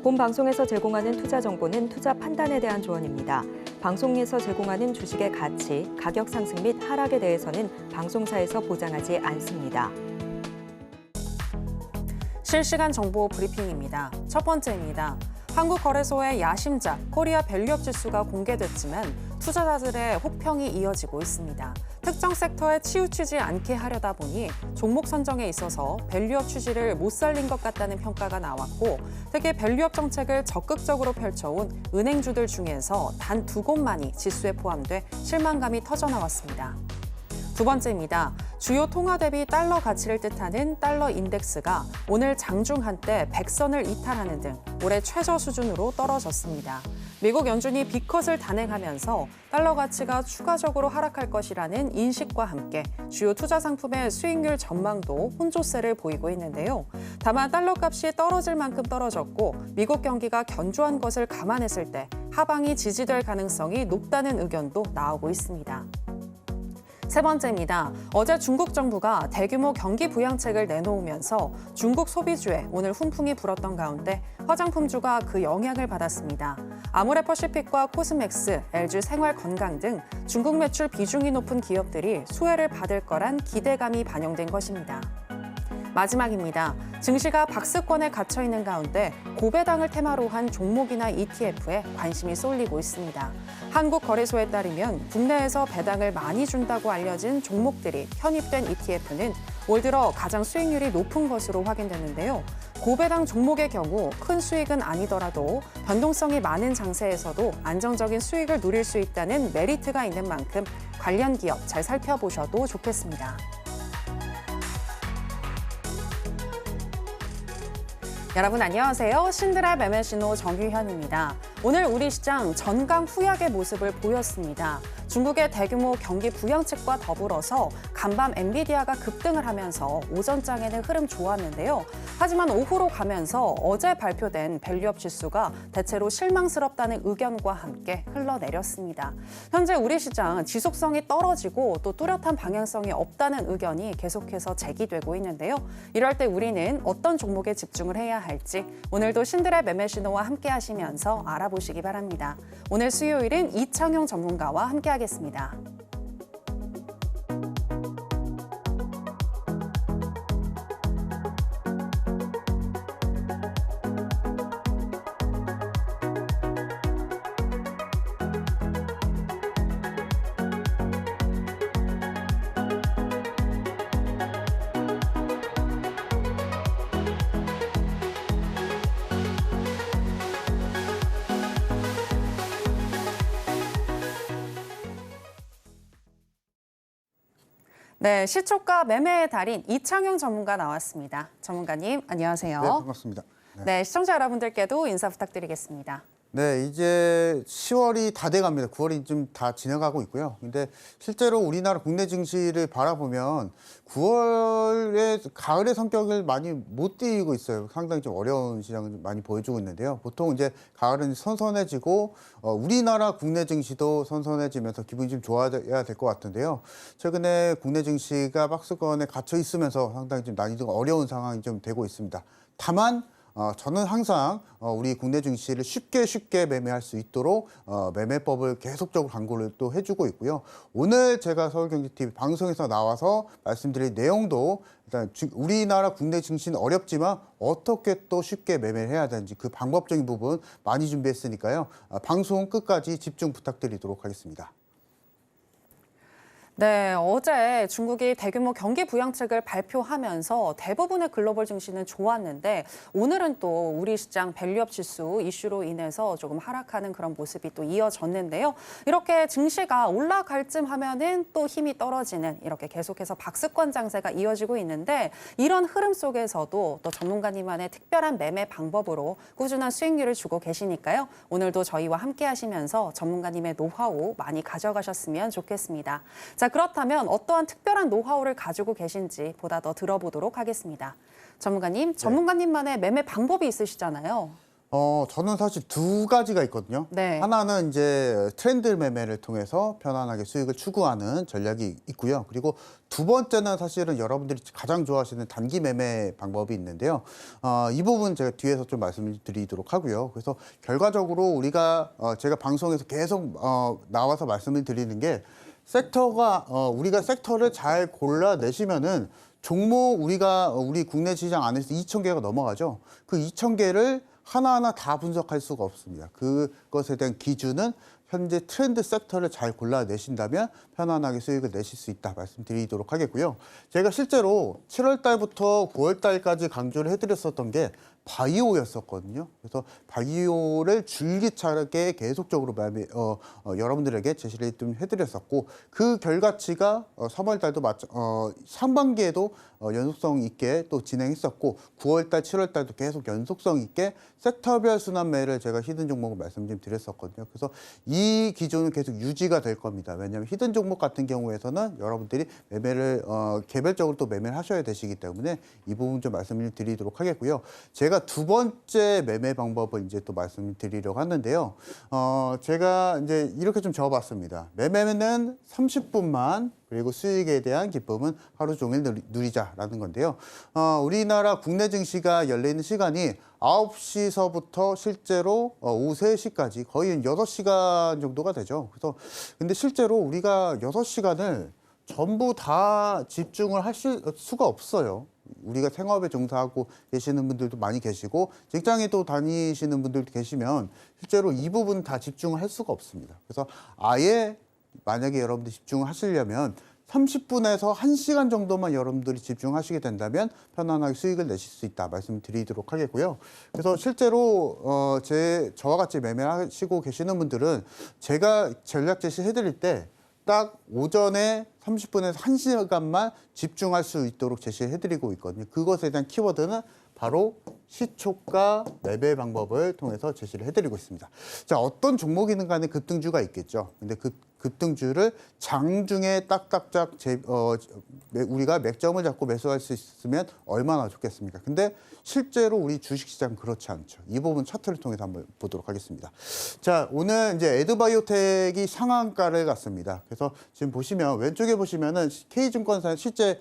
본 방송에서 제공하는 투자 정보는 투자 판단에 대한 조언입니다. 방송에서 제공하는 주식의 가치, 가격 상승 및 하락에 대해서는 방송사에서 보장하지 않습니다. 실시간 정보 브리핑입니다. 첫 번째입니다. 한국거래소의 야심작 코리아 밸류업 지수가 공개됐지만 투자자들의 혹평이 이어지고 있습니다. 특정 섹터에 치우치지 않게 하려다 보니 종목 선정에 있어서 밸류업 취지를 못 살린 것 같다는 평가가 나왔고, 특히 밸류업 정책을 적극적으로 펼쳐온 은행주들 중에서 단 2곳만이 지수에 포함돼 실망감이 터져나왔습니다. 두 번째입니다. 주요 통화 대비 달러 가치를 뜻하는 달러 인덱스가 오늘 장중 한때 100선을 이탈하는 등 올해 최저 수준으로 떨어졌습니다. 미국 연준이 빅컷을 단행하면서 달러 가치가 추가적으로 하락할 것이라는 인식과 함께 주요 투자 상품의 수익률 전망도 혼조세를 보이고 있는데요. 다만 달러 값이 떨어질 만큼 떨어졌고 미국 경기가 견조한 것을 감안했을 때 하방이 지지될 가능성이 높다는 의견도 나오고 있습니다. 세 번째입니다. 어제 중국 정부가 대규모 경기 부양책을 내놓으면서 중국 소비주에 오늘 훈풍이 불었던 가운데 화장품주가 그 영향을 받았습니다. 아모레퍼시픽과 코스맥스, LG 생활건강 등 중국 매출 비중이 높은 기업들이 수혜를 받을 거란 기대감이 반영된 것입니다. 마지막입니다. 증시가 박스권에 갇혀 있는 가운데 고배당을 테마로 한 종목이나 ETF에 관심이 쏠리고 있습니다. 한국거래소에 따르면 국내에서 배당을 많이 준다고 알려진 종목들이 편입된 ETF는 올 들어 가장 수익률이 높은 것으로 확인됐는데요. 고배당 종목의 경우 큰 수익은 아니더라도 변동성이 많은 장세에서도 안정적인 수익을 누릴 수 있다는 메리트가 있는 만큼 관련 기업 잘 살펴보셔도 좋겠습니다. 여러분 안녕하세요. 신드라 매매신호 정유현입니다. 오늘 우리 시장 전강 후약의 모습을 보였습니다. 중국의 대규모 경기 부양책과 더불어서 간밤 엔비디아가 급등을 하면서 오전장에는 흐름 좋았는데요. 하지만 오후로 가면서 어제 발표된 밸류업 지수가 대체로 실망스럽다는 의견과 함께 흘러내렸습니다. 현재 우리 시장 지속성이 떨어지고 또 뚜렷한 방향성이 없다는 의견이 계속해서 제기되고 있는데요. 이럴 때 우리는 어떤 종목에 집중을 해야 할지 오늘도 신드라 매매신호와 함께 하시면서 알아보시기 바랍니다. 오늘 수요일은 이창용 전문가와 함께 하겠습니다. 네, 시초가 매매의 달인 이창용 전문가 나왔습니다. 전문가님, 안녕하세요. 네, 반갑습니다. 네, 시청자 여러분들께도 인사 부탁드리겠습니다. 네, 이제 10월이 다 돼갑니다. 9월이 좀 다 지나가고 있고요. 근데 실제로 우리나라 국내 증시를 바라보면 9월에 가을의 성격을 많이 못 띄고 있어요. 상당히 좀 어려운 시장을 많이 보여주고 있는데요. 보통 이제 가을은 선선해지고 우리나라 국내 증시도 선선해지면서 기분이 좀 좋아야 될 것 같은데요. 최근에 국내 증시가 박스권에 갇혀 있으면서 상당히 좀 난이도가 어려운 상황이 좀 되고 있습니다. 다만 저는 항상 우리 국내 증시를 쉽게 매매할 수 있도록 매매법을 계속적으로 광고를 또 해주고 있고요. 오늘 제가 서울경제TV 방송에서 나와서 말씀드릴 내용도 일단 우리나라 국내 증시는 어렵지만 어떻게 또 쉽게 매매를 해야 되는지 그 방법적인 부분 많이 준비했으니까요. 방송 끝까지 집중 부탁드리도록 하겠습니다. 네, 어제 중국이 대규모 경기 부양책을 발표하면서 대부분의 글로벌 증시는 좋았는데 오늘은 또 우리 시장 밸류업 지수 이슈로 인해서 조금 하락하는 그런 모습이 또 이어졌는데요. 이렇게 증시가 올라갈 쯤 하면은 또 힘이 떨어지는 이렇게 계속해서 박스권 장세가 이어지고 있는데 이런 흐름 속에서도 또 전문가님만의 특별한 매매 방법으로 꾸준한 수익률을 주고 계시니까요. 오늘도 저희와 함께 하시면서 전문가님의 노하우 많이 가져가셨으면 좋겠습니다. 자, 그렇다면 어떠한 특별한 노하우를 가지고 계신지 보다 더 들어보도록 하겠습니다. 전문가님, 전문가님만의 매매 방법이 있으시잖아요. 저는 사실 두 가지가 있거든요. 네. 하나는 이제 트렌드 매매를 통해서 편안하게 수익을 추구하는 전략이 있고요. 그리고 두 번째는 사실은 여러분들이 가장 좋아하시는 단기 매매 방법이 있는데요. 이 부분 제가 뒤에서 좀 말씀을 드리도록 하고요. 그래서 결과적으로 우리가 제가 방송에서 계속 나와서 말씀을 드리는 게 섹터가 우리가 섹터를 잘 골라내시면은 종목 우리 국내 시장 안에서 2,000개가 넘어가죠. 그 2,000개를 하나하나 다 분석할 수가 없습니다. 그것에 대한 기준은 현재 트렌드 섹터를 잘 골라내신다면 편안하게 수익을 내실 수 있다 말씀드리도록 하겠고요. 제가 실제로 7월 달부터 9월 달까지 강조를 해드렸었던 게 바이오였었거든요. 그래서 바이오를 줄기차게 계속적으로 여러분들에게 제시를 좀 해드렸었고 그 결과치가 3월 달도 상반기에도 연속성 있게 또 진행했었고 9월 달, 7월 달도 계속 연속성 있게 섹터별 순환매를 제가 히든 종목을 말씀 좀 드렸었거든요. 그래서 이 기조는 계속 유지가 될 겁니다. 왜냐하면 히든 종목 같은 경우에서는 여러분들이 매매를 개별적으로 또 매매를 하셔야 되시기 때문에 이 부분 좀 말씀을 드리도록 하겠고요. 제가 두 번째 매매 방법을 이제 또 말씀을 드리려고 하는데요. 제가 이제 이렇게 좀 적어봤습니다. 매매는 30분만 그리고 수익에 대한 기쁨은 하루 종일 누리자라는 건데요. 우리나라 국내 증시가 열리는 시간이 9시서부터 실제로 오후 3시까지 거의 6시간 정도가 되죠. 그래서 근데 실제로 우리가 6시간을 전부 다 집중을 하실 수가 없어요. 우리가 생업에 종사하고 계시는 분들도 많이 계시고 직장에 또 다니시는 분들도 계시면 실제로 이 부분 다 집중을 할 수가 없습니다. 그래서 아예 만약에 여러분들이 집중을 하시려면 30분에서 1시간 정도만 여러분들이 집중하시게 된다면 편안하게 수익을 내실 수 있다 말씀드리도록 하겠고요. 그래서 실제로 저와 같이 매매하시고 계시는 분들은 제가 전략 제시해드릴 때 딱 오전에 30분에서 1시간만 집중할 수 있도록 제시해드리고 있거든요. 그것에 대한 키워드는 바로 시초가 매매 방법을 통해서 제시를 해드리고 있습니다. 자, 어떤 종목이든 간에 급등주가 있겠죠. 근데 그 급등주를 장중에 딱딱딱 우리가 맥점을 잡고 매수할 수 있으면 얼마나 좋겠습니까? 근데 실제로 우리 주식시장 그렇지 않죠. 이 부분 차트를 통해서 한번 보도록 하겠습니다. 자, 오늘 이제 에드바이오텍이 상한가를 갔습니다. 그래서 지금 보시면 왼쪽에 보시면은 K증권사 실제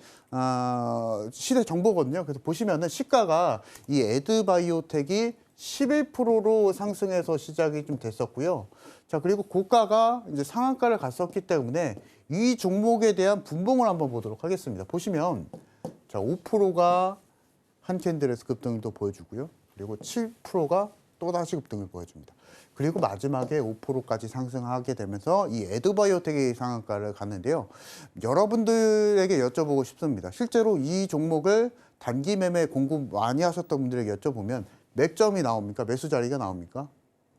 시대 정보거든요. 그래서 보시면은 시가가 이 에드바이오텍이 11%로 상승해서 시작이 좀 됐었고요. 자, 그리고 고가가 이제 상한가를 갔었기 때문에 이 종목에 대한 분봉을 한번 보도록 하겠습니다. 보시면 자, 5%가 한 캔들에서 급등을 또 보여주고요. 그리고 7%가 또다시 급등을 보여줍니다. 그리고 마지막에 5%까지 상승하게 되면서 이 에드바이오텍의 상한가를 갔는데요. 여러분들에게 여쭤보고 싶습니다. 실제로 이 종목을 단기 매매 공부 많이 하셨던 분들에게 여쭤보면 맥점이 나옵니까? 매수 자리가 나옵니까?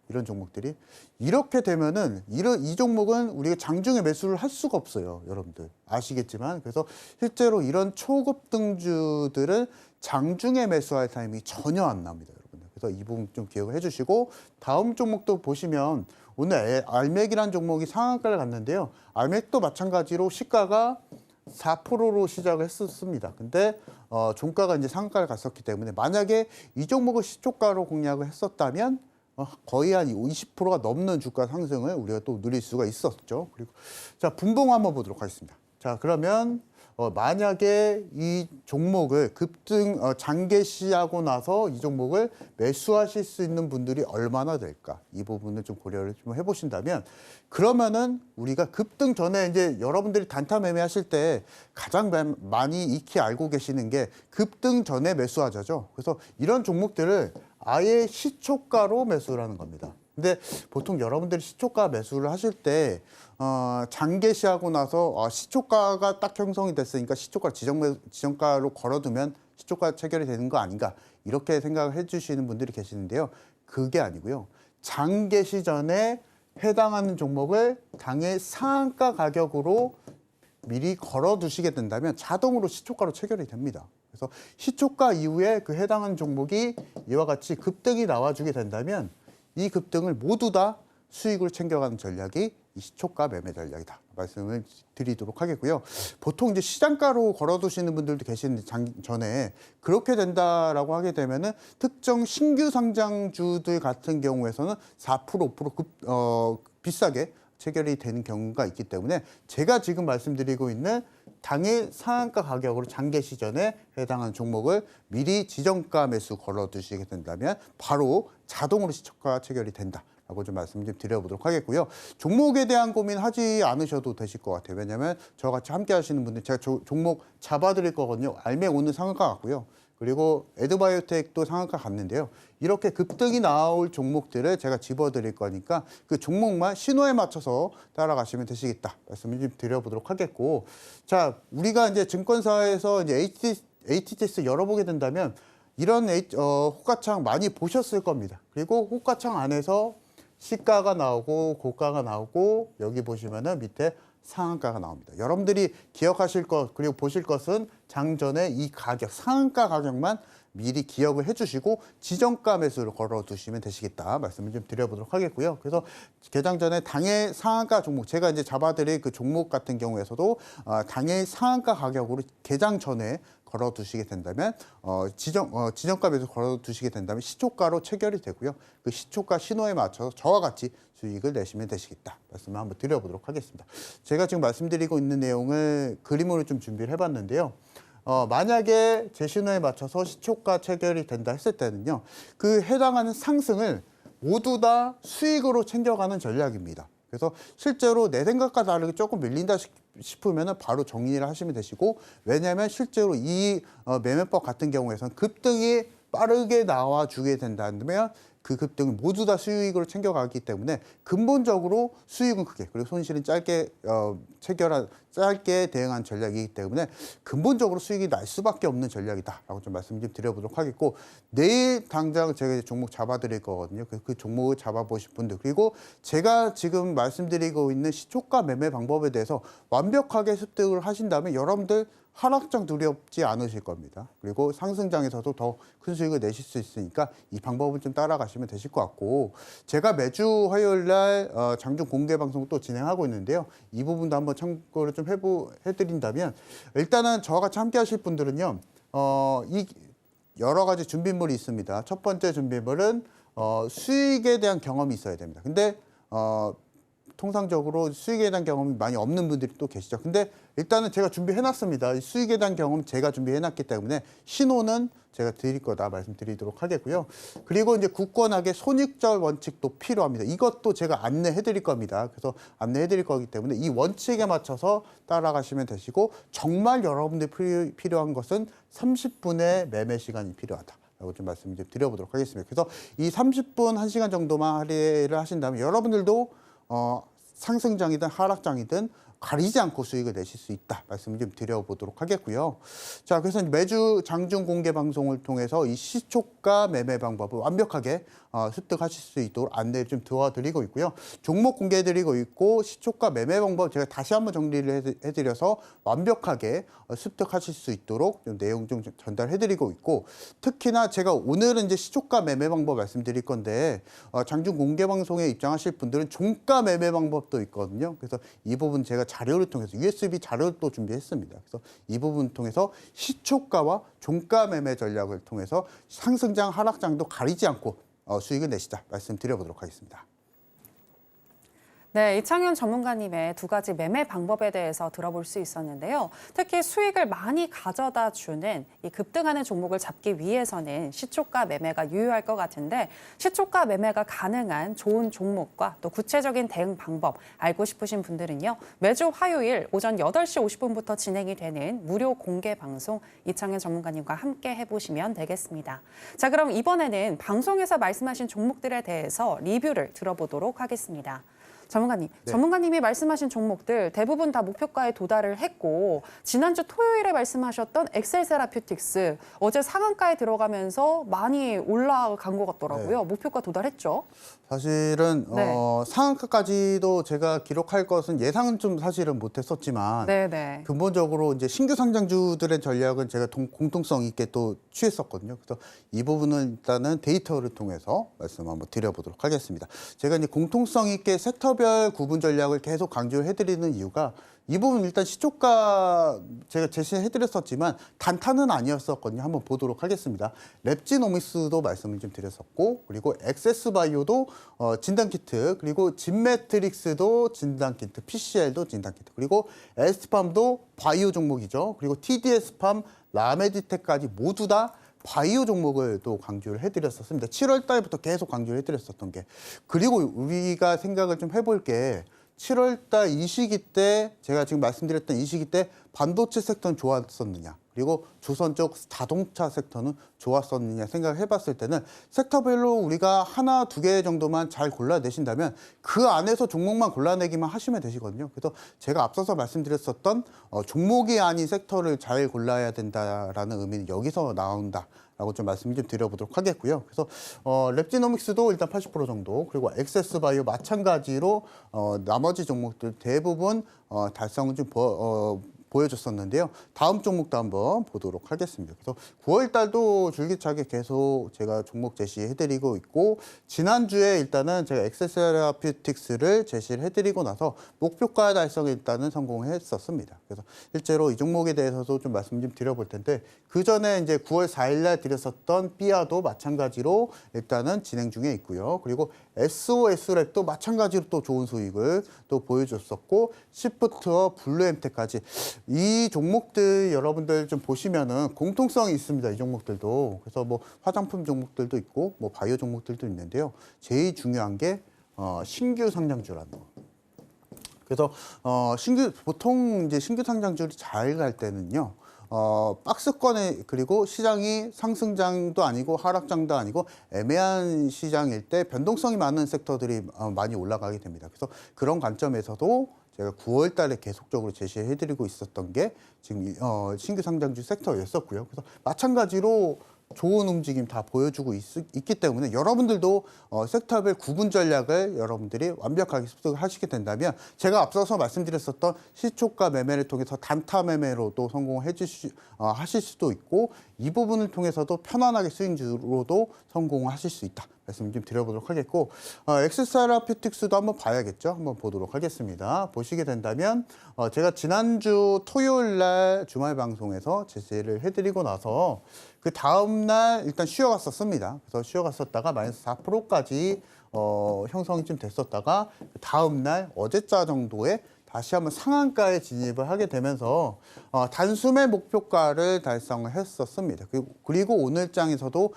이런 종목들이 이렇게 되면은 이 종목은 우리가 장중에 매수를 할 수가 없어요, 여러분들 아시겠지만. 그래서 실제로 이런 초급등주들은 장중에 매수할 타임이 전혀 안 납니다, 여러분들. 그래서 이 부분 좀 기억을 해주시고 다음 종목도 보시면 오늘 알맥이란 종목이 상한가를 갔는데요. 알맥도 마찬가지로 시가가 4%로 시작을 했었습니다. 근데 종가가 이제 상한가를 갔었기 때문에 만약에 이 종목을 시초가로 공략을 했었다면 거의 한 20%가 넘는 주가 상승을 우리가 또 누릴 수가 있었죠. 그리고 자, 분봉 한번 보도록 하겠습니다. 자, 그러면 만약에 이 종목을 급등 장개시하고 나서 이 종목을 매수하실 수 있는 분들이 얼마나 될까? 이 부분을 좀 고려를 좀 해보신다면 그러면은 우리가 급등 전에 이제 여러분들이 단타 매매하실 때 가장 많이 익히 알고 계시는 게 급등 전에 매수하자죠. 그래서 이런 종목들을 아예 시초가로 매수를 하는 겁니다. 근데 보통 여러분들이 시초가 매수를 하실 때 장개시하고 나서 시초가가 딱 형성이 됐으니까 시초가 지정가로 걸어두면 시초가 체결이 되는 거 아닌가 이렇게 생각을 해주시는 분들이 계시는데요. 그게 아니고요. 장개시 전에 해당하는 종목을 당일 상한가 가격으로 미리 걸어두시게 된다면 자동으로 시초가로 체결이 됩니다. 그래서 시초가 이후에 그 해당하는 종목이 이와 같이 급등이 나와주게 된다면 이 급등을 모두 다 수익으로 챙겨가는 전략이 이 시초가 매매 전략이다. 말씀을 드리도록 하겠고요. 보통 이제 시장가로 걸어두시는 분들도 계시는데 전에 그렇게 된다라고 하게 되면은 특정 신규 상장주들 같은 경우에서는 4% 5% 비싸게 체결이 되는 경우가 있기 때문에 제가 지금 말씀드리고 있는 당일 상한가 가격으로 장계 시전에 해당하는 종목을 미리 지정가 매수 걸어두시게 된다면 바로 자동으로 시초가 체결이 된다라고 좀 말씀 좀 드려보도록 하겠고요. 종목에 대한 고민하지 않으셔도 되실 것 같아요. 왜냐하면 저와 같이 함께 하시는 분들 제가 종목 잡아드릴 거거든요. 알매 오늘 상한가 같고요. 그리고 에드바이오텍도 상한가 갔는데요. 이렇게 급등이 나올 종목들을 제가 집어드릴 거니까 그 종목만 신호에 맞춰서 따라가시면 되시겠다 말씀을 좀 드려보도록 하겠고, 자 우리가 이제 증권사에서 이제 ATTS 열어보게 된다면 이런 호가창 많이 보셨을 겁니다. 그리고 호가창 안에서 시가가 나오고 고가가 나오고 여기 보시면은 밑에 상한가가 나옵니다. 여러분들이 기억하실 것 그리고 보실 것은 장전에 이 가격 상한가 가격만 미리 기억을 해주시고 지정가 매수를 걸어두시면 되시겠다 말씀을 좀 드려보도록 하겠고요. 그래서 개장 전에 당일 상한가 종목 제가 이제 잡아드릴 그 종목 같은 경우에서도 당일 상한가 가격으로 개장 전에 걸어두시게 된다면 지정가 매수 걸어두시게 된다면 시초가로 체결이 되고요. 그 시초가 신호에 맞춰서 저와 같이 수익을 내시면 되시겠다 말씀을 한번 드려보도록 하겠습니다. 제가 지금 말씀드리고 있는 내용을 그림으로 좀 준비를 해봤는데요. 만약에 제 신호에 맞춰서 시초가 체결이 된다 했을 때는요. 그 해당하는 상승을 모두 다 수익으로 챙겨가는 전략입니다. 그래서 실제로 내 생각과 다르게 조금 밀린다 싶으면 바로 정리를 하시면 되시고, 왜냐하면 실제로 이 매매법 같은 경우에서는 급등이 빠르게 나와주게 된다면 그 급등을 모두 다 수익으로 챙겨가기 때문에 근본적으로 수익은 크게 그리고 손실은 짧게 짧게 대응한 전략이기 때문에 근본적으로 수익이 날 수밖에 없는 전략이다라고 좀 말씀 좀 드려보도록 하겠고, 내일 당장 제가 종목 잡아드릴 거거든요. 그 종목을 잡아보실 분들 그리고 제가 지금 말씀드리고 있는 시초가 매매 방법에 대해서 완벽하게 습득을 하신다면 여러분들 하락장 두렵지 않으실 겁니다. 그리고 상승장에서도 더 큰 수익을 내실 수 있으니까 이 방법을 좀 따라가시면 되실 것 같고, 제가 매주 화요일 날 장중 공개 방송 또 진행하고 있는데요. 이 부분도 한번 참고를 좀 해드린다면 일단은 저와 같이 함께 하실 분들은요. 이 여러 가지 준비물이 있습니다. 첫 번째 준비물은 수익에 대한 경험이 있어야 됩니다. 근데 통상적으로 수익에 대한 경험이 많이 없는 분들이 또 계시죠. 근데 일단은 제가 준비해놨습니다. 수익에 대한 경험 제가 준비해놨기 때문에 신호는 제가 드릴 거다 말씀드리도록 하겠고요. 그리고 이제 굳건하게 손익절 원칙도 필요합니다. 이것도 제가 안내해드릴 겁니다. 그래서 안내해드릴 거기 때문에 이 원칙에 맞춰서 따라가시면 되시고, 정말 여러분들이 필요한 것은 30분의 매매 시간이 필요하다. 라고 좀 말씀 좀 드려보도록 하겠습니다. 그래서 이 30분, 1시간 정도만 할애를 하신다면 여러분들도 상승장이든 하락장이든 가리지 않고 수익을 내실 수 있다 말씀을 좀 드려보도록 하겠고요. 자, 그래서 매주 장중 공개 방송을 통해서 이 시초가 매매 방법을 완벽하게 습득하실 수 있도록 안내를 좀 도와드리고 있고요. 종목 공개해드리고 있고 시초가 매매 방법 제가 다시 한번 정리를 해드려서 완벽하게 습득하실 수 있도록 좀 내용 좀 전달해드리고 있고, 특히나 제가 오늘은 이제 시초가 매매 방법 말씀드릴 건데 장중 공개 방송에 입장하실 분들은 종가 매매 방법도 있거든요. 그래서 이 부분 제가 자료를 통해서 USB 자료를 또 준비했습니다. 그래서 이 부분 통해서 시초가와 종가 매매 전략을 통해서 상승장 하락장도 가리지 않고 수익을 내시다 말씀드려보도록 하겠습니다. 네, 이창현 전문가님의 두 가지 매매 방법에 대해서 들어볼 수 있었는데요. 특히 수익을 많이 가져다 주는 이 급등하는 종목을 잡기 위해서는 시초가 매매가 유효할 것 같은데, 시초가 매매가 가능한 좋은 종목과 또 구체적인 대응 방법 알고 싶으신 분들은요. 매주 화요일 오전 8시 50분부터 진행이 되는 무료 공개 방송 이창현 전문가님과 함께 해보시면 되겠습니다. 자, 그럼 이번에는 방송에서 말씀하신 종목들에 대해서 리뷰를 들어보도록 하겠습니다. 전문가님, 네. 전문가님이 말씀하신 종목들 대부분 다 목표가에 도달을 했고, 지난주 토요일에 말씀하셨던 엑셀세라퓨틱스 어제 상한가에 들어가면서 많이 올라간 것 같더라고요. 네. 목표가 도달했죠? 사실은 네. 상한가까지도 제가 기록할 것은 예상은 좀 사실은 못했었지만 네네. 근본적으로 이제 신규 상장주들의 전략은 제가 공통성 있게 또 취했었거든요. 그래서 이 부분은 일단은 데이터를 통해서 말씀 한번 드려보도록 하겠습니다. 제가 이제 공통성 있게 섹터별 섹터별 구분 전략을 계속 강조해드리는 이유가 이 부분 일단 시초가 제가 제시해드렸었지만 단타는 아니었었거든요. 한번 보도록 하겠습니다. 랩지노믹스도 말씀을 좀 드렸었고 그리고 엑세스바이오도 진단키트 그리고 진매트릭스도 진단키트 PCL도 진단키트 그리고 에스팜도 바이오 종목이죠. 그리고 TDS팜, 라메디텍까지 모두 다 바이오 종목을 또 강조를 해드렸었습니다. 7월 달부터 계속 강조를 해드렸었던 게 그리고 우리가 생각을 좀 해볼 게 7월 달 이 시기 때 제가 지금 말씀드렸던 이 시기 때 반도체 섹터는 좋았었느냐 그리고 조선 쪽 자동차 섹터는 좋았었느냐 생각을 해봤을 때는 섹터별로 우리가 하나, 두 개 정도만 잘 골라내신다면 그 안에서 종목만 골라내기만 하시면 되시거든요. 그래서 제가 앞서서 말씀드렸었던 종목이 아닌 섹터를 잘 골라야 된다라는 의미는 여기서 나온다. 라고 좀 말씀 좀 드려보도록 하겠고요. 그래서 랩지노믹스도 일단 80% 정도 그리고 엑세스바이오 마찬가지로 나머지 종목들 대부분 달성을 좀 보여줬었는데요. 다음 종목도 한번 보도록 하겠습니다. 그래서 9월 달도 줄기차게 계속 제가 종목 제시해드리고 있고 지난주에 일단은 제가 엑세세라피틱스를 제시를 해드리고 나서 목표가 달성에 일단은 성공했었습니다. 그래서 실제로 이 종목에 대해서도 좀 말씀 좀 드려볼 텐데 그 전에 이제 9월 4일날 드렸었던 삐아도 마찬가지로 일단은 진행 중에 있고요. 그리고 SOS랩도 마찬가지로 또 좋은 수익을 또 보여줬었고 시프트와 블루엠텍까지 이 종목들 여러분들 좀 보시면은 공통성이 있습니다. 이 종목들도 그래서 뭐 화장품 종목들도 있고 뭐 바이오 종목들도 있는데요. 제일 중요한 게 신규 상장주라는 거. 그래서 보통 이제 신규 상장주를 잘 갈 때는요. 박스권에 그리고 시장이 상승장도 아니고 하락장도 아니고 애매한 시장일 때 변동성이 많은 섹터들이 많이 올라가게 됩니다. 그래서 그런 관점에서도 제가 9월 달에 계속적으로 제시해드리고 있었던 게 지금 신규 상장주 섹터였었고요. 그래서 마찬가지로 좋은 움직임 다 보여주고 있기 때문에 여러분들도 섹터별 구분 전략을 여러분들이 완벽하게 습득을 하시게 된다면 제가 앞서서 말씀드렸었던 시초가 매매를 통해서 단타 매매로도 성공을 하실 수도 있고 이 부분을 통해서도 편안하게 스윙주로도 성공하실 수 있다. 말씀 좀 드려보도록 하겠고 엑세세라피틱스도 한번 봐야겠죠. 한번 보도록 하겠습니다. 보시게 된다면 제가 지난주 토요일 날 주말 방송에서 제시를 해드리고 나서 그 다음 날 일단 쉬어갔었습니다. 그래서 쉬어갔었다가 마이너스 4%까지 형성이 좀 됐었다가 그 다음 날 어제자 정도에 다시 한번 상한가에 진입을 하게 되면서 단숨에 목표가를 달성을 했었습니다. 그리고 오늘 장에서도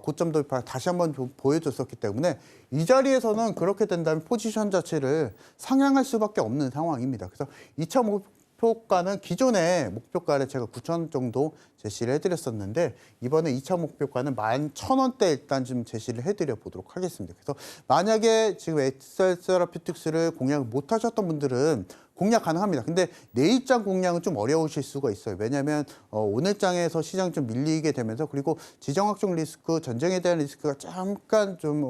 고점 돌파를 다시 한번 보여줬었기 때문에 이 자리에서는 그렇게 된다면 포지션 자체를 상향할 수밖에 없는 상황입니다. 그래서 2차 목표가는 기존의 목표가를 제가 9,000원 정도 제시를 해드렸었는데 이번에 2차 목표가는 11,000원대 일단 좀 제시를 해드려 보도록 하겠습니다. 그래서 만약에 지금 엑세세라피틱스를 공략을 못 하셨던 분들은 공략 가능합니다. 근데 내일장 공략은 좀 어려우실 수가 있어요. 왜냐하면 오늘장에서 시장이 좀 밀리게 되면서 그리고 지정학적 리스크, 전쟁에 대한 리스크가 잠깐 좀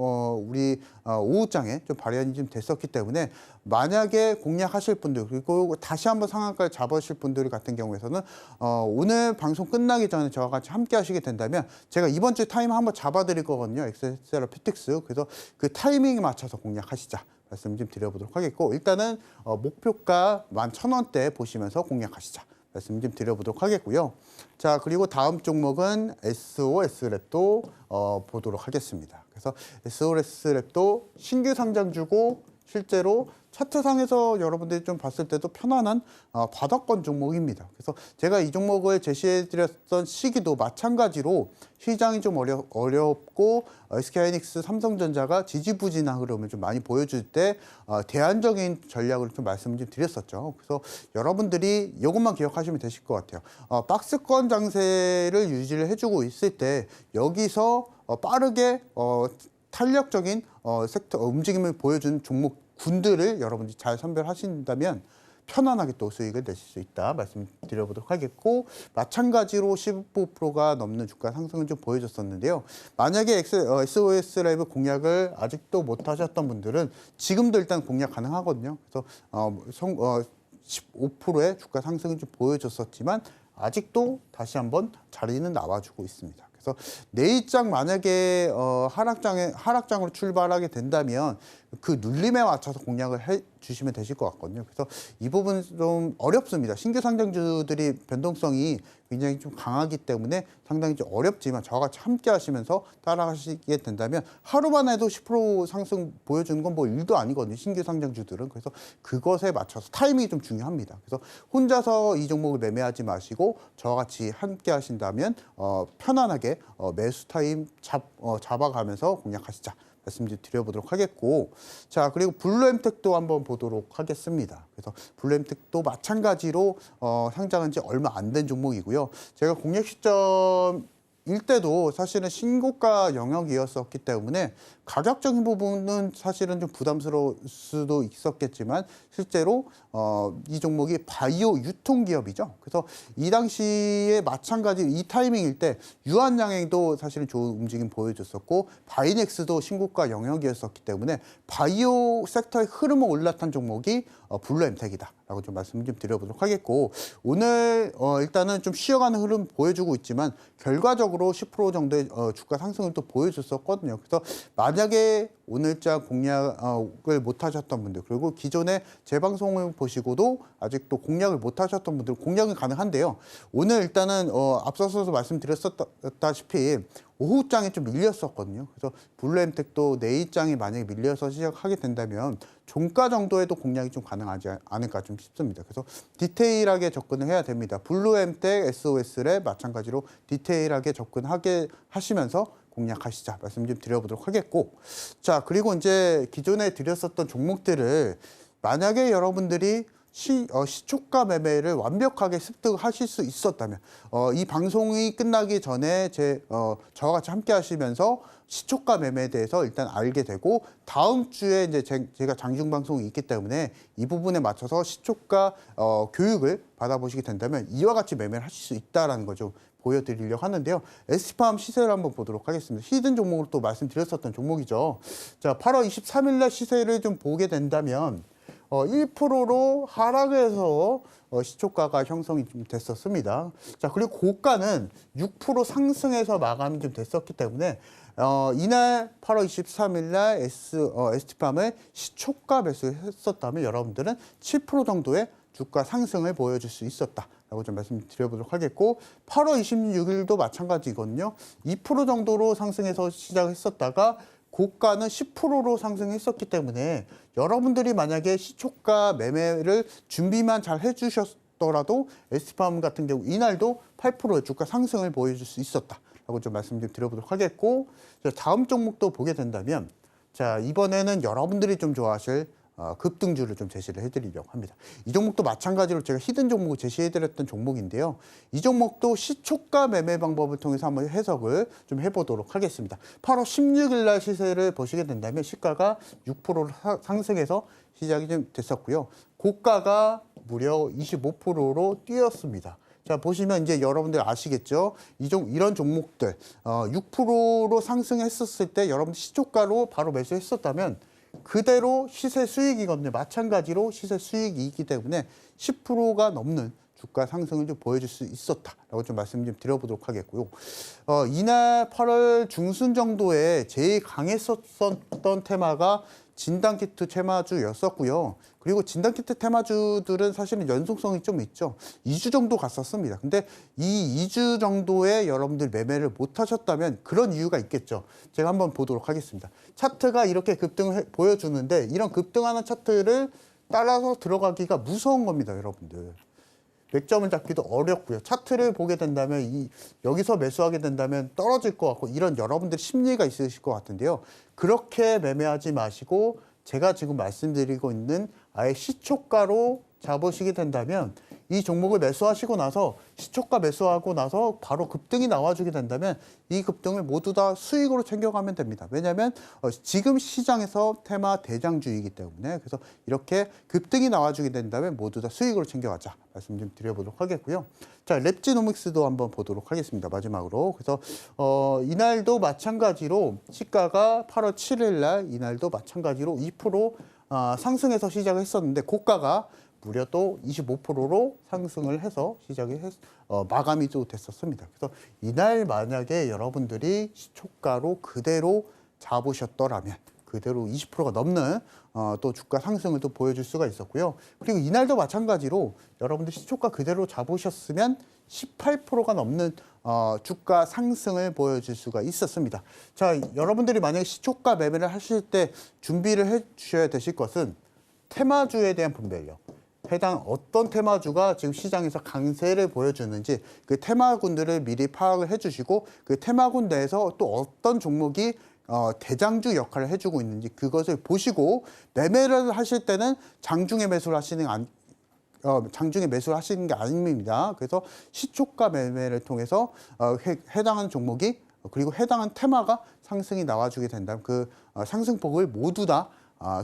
우리 오후장에 좀 발현이 좀 됐었기 때문에 만약에 공략하실 분들 그리고 다시 한번 상한가를 잡으실 분들 같은 경우에서는 오늘 방송 끝나기 전에 저와 같이 함께 하시게 된다면 제가 이번 주 타임 한번 잡아드릴 거거든요. 엑세세라피틱스. 그래서 그 타이밍에 맞춰서 공략하시자. 말씀 좀 드려보도록 하겠고 일단은 목표가 11,000원대 보시면서 공략하시자. 말씀 좀 드려보도록 하겠고요. 자 그리고 다음 종목은 SOS랩도 보도록 하겠습니다. 그래서 SOS랩도 신규 상장주고 실제로 차트상에서 여러분들이 좀 봤을 때도 편안한 바닥권 종목입니다. 그래서 제가 이 종목을 제시해드렸던 시기도 마찬가지로 시장이 좀 어렵고 SK하이닉스, 삼성전자가 지지부진한 흐름을 좀 많이 보여줄 때 대안적인 전략을 좀 말씀을 좀 드렸었죠. 그래서 여러분들이 이것만 기억하시면 되실 것 같아요. 박스권 장세를 유지를 해주고 있을 때 여기서 빠르게 탄력적인 섹터 움직임을 보여준 종목 군들을 여러분들이 잘 선별하신다면 편안하게 또 수익을 내실 수 있다 말씀드려보도록 하겠고 마찬가지로 15%가 넘는 주가 상승을 좀 보여줬었는데요. 만약에 SOS 라이브 공략을 아직도 못 하셨던 분들은 지금도 일단 공략 가능하거든요. 그래서 15%의 주가 상승을 좀 보여줬었지만 아직도 다시 한번 자리는 나와주고 있습니다. 그래서 내일장 만약에 하락장으로 출발하게 된다면 그 눌림에 맞춰서 공략을 해 주시면 되실 것 같거든요. 그래서 이 부분 좀 어렵습니다. 신규 상장주들이 변동성이 굉장히 좀 강하기 때문에 상당히 좀 어렵지만 저와 같이 함께 하시면서 따라가시게 된다면 하루만 해도 10% 상승 보여주는 건 뭐 일도 아니거든요. 신규 상장주들은. 그래서 그것에 맞춰서 타이밍이 좀 중요합니다. 그래서 혼자서 이 종목을 매매하지 마시고 저와 같이 함께 하신다면 편안하게 매수 타임 잡아가면서 공략하시자. 말씀 좀 드려보도록 하겠고, 자 그리고 블루엠텍도 한번 보도록 하겠습니다. 그래서 블루엠텍도 마찬가지로 상장한 지 얼마 안 된 종목이고요. 제가 공략 시점일 때도 사실은 신고가 영역이었었기 때문에 가격적인 부분은 사실은 좀 부담스러울 수도 있었겠지만 실제로 이 종목이 바이오 유통기업이죠. 그래서 이 당시에 마찬가지 이 타이밍일 때 유한양행도 사실은 좋은 움직임 보여줬었고 바이넥스도 신고가 영역이었었기 때문에 바이오 섹터의 흐름을 올라탄 종목이 블루엠텍이다라고 좀 말씀 좀 드려보도록 하겠고 오늘 일단은 좀 쉬어가는 흐름 보여주고 있지만 결과적으로 10% 정도의 주가 상승을 또 보여줬었거든요. 그래서 만약에 오늘자 공략을 못 하셨던 분들 그리고 기존에 재방송을 보시고도 아직도 공략을 못 하셨던 분들 공략은 가능한데요. 오늘 일단은 앞서서도 말씀드렸다시피 오후장에 좀 밀렸었거든요. 그래서 블루엠텍도 내일장에 만약에 밀려서 시작하게 된다면 종가 정도에도 공략이 좀 가능하지 않을까 좀 싶습니다. 그래서 디테일하게 접근을 해야 됩니다. 블루엠텍, SOS를 마찬가지로 디테일하게 접근하게 하시면서 공략하시자 말씀 좀 드려보도록 하겠고 자 그리고 이제 기존에 드렸었던 종목들을 만약에 여러분들이 시초가 매매를 완벽하게 습득하실 수 있었다면 이 방송이 끝나기 전에 저와 같이 함께 하시면서 시초가 매매에 대해서 일단 알게 되고 다음 주에 이제 제가 장중 방송이 있기 때문에 이 부분에 맞춰서 시초가 교육을 받아보시게 된다면 이와 같이 매매를 하실 수 있다라는 거죠. 보여드리려고 하는데요. ST팜 시세를 한번 보도록 하겠습니다. 히든 종목으로 또 말씀드렸었던 종목이죠. 자, 8월 23일 날 시세를 좀 보게 된다면 1%로 하락해서 시초가가 형성이 좀 됐었습니다. 자, 그리고 고가는 6% 상승해서 마감이 좀 됐었기 때문에 이날 8월 23일 날 ST팜을 시초가 매수했었다면 여러분들은 7% 정도의 주가 상승을 보여줄 수 있었다라고 좀 말씀드려보도록 하겠고 8월 26일도 마찬가지거든요. 2% 정도로 상승해서 시작했었다가 고가는 10%로 상승했었기 때문에 여러분들이 만약에 시초가 매매를 준비만 잘 해주셨더라도 ST팜 같은 경우 이날도 8%의 주가 상승을 보여줄 수 있었다라고 좀 말씀 좀 드려보도록 하겠고 다음 종목도 보게 된다면 자 이번에는 여러분들이 좀 좋아하실 급등주를 좀 제시를 해드리려고 합니다. 이 종목도 마찬가지로 제가 히든 종목을 제시해드렸던 종목인데요. 이 종목도 시초가 매매 방법을 통해서 한번 해석을 좀 해보도록 하겠습니다. 8월 16일 날 시세를 보시게 된다면 시가가 6%로 상승해서 시작이 좀 됐었고요. 고가가 무려 25%로 뛰었습니다. 자 보시면 이제 여러분들 아시겠죠? 이런 종목들 6%로 상승했었을 때 여러분들 시초가로 바로 매수했었다면 그대로 시세 수익이거든요. 마찬가지로 시세 수익이 있기 때문에 10%가 넘는 주가 상승을 좀 보여줄 수 있었다라고 좀 말씀 좀 드려보도록 하겠고요. 이날 8월 중순 정도에 제일 강했었던 테마가 진단키트 테마주였었고요. 그리고 진단키트 테마주들은 사실은 연속성이 좀 있죠. 2주 정도 갔었습니다. 근데 이 2주 정도에 여러분들 매매를 못 하셨다면 그런 이유가 있겠죠. 제가 한번 보도록 하겠습니다. 차트가 이렇게 급등을 보여주는데 이런 급등하는 차트를 따라서 들어가기가 무서운 겁니다, 여러분들. 맥점을 잡기도 어렵고요. 차트를 보게 된다면 여기서 매수하게 된다면 떨어질 것 같고 이런 여러분들 심리가 있으실 것 같은데요. 그렇게 매매하지 마시고 제가 지금 말씀드리고 있는 아예 시초가로 잡으시게 된다면 이 종목을 매수하시고 나서 시초가 매수하고 나서 바로 급등이 나와주게 된다면 이 급등을 모두 다 수익으로 챙겨가면 됩니다. 왜냐하면 지금 시장에서 테마 대장주이기 때문에 그래서 이렇게 급등이 나와주게 된다면 모두 다 수익으로 챙겨가자 말씀 좀 드려보도록 하겠고요. 자, 랩지노믹스도 한번 보도록 하겠습니다. 마지막으로 그래서 이날도 마찬가지로 시가가 8월 7일 날 이날도 마찬가지로 2% 상승해서 시작을 했었는데 고가가 무려 또 25%로 상승을 해서 마감이 또 됐었습니다. 그래서 이날 만약에 여러분들이 시초가로 그대로 잡으셨더라면 그대로 20%가 넘는 또 주가 상승을 또 보여줄 수가 있었고요. 그리고 이날도 마찬가지로 여러분들 시초가 그대로 잡으셨으면 18%가 넘는 주가 상승을 보여줄 수가 있었습니다. 자, 여러분들이 만약에 시초가 매매를 하실 때 준비를 해 주셔야 되실 것은 테마주에 대한 분별력. 해당 어떤 테마주가 지금 시장에서 강세를 보여주는지 그 테마군들을 미리 파악을 해주시고 그 테마군 내에서 또 어떤 종목이 대장주 역할을 해주고 있는지 그것을 보시고 매매를 하실 때는 장중에 매수를 하시는 장중에 매수를 하시는 게 아닙니다. 그래서 시초가 매매를 통해서 해당하는 종목이 그리고 해당한 테마가 상승이 나와주게 된다면 그 상승폭을 모두 다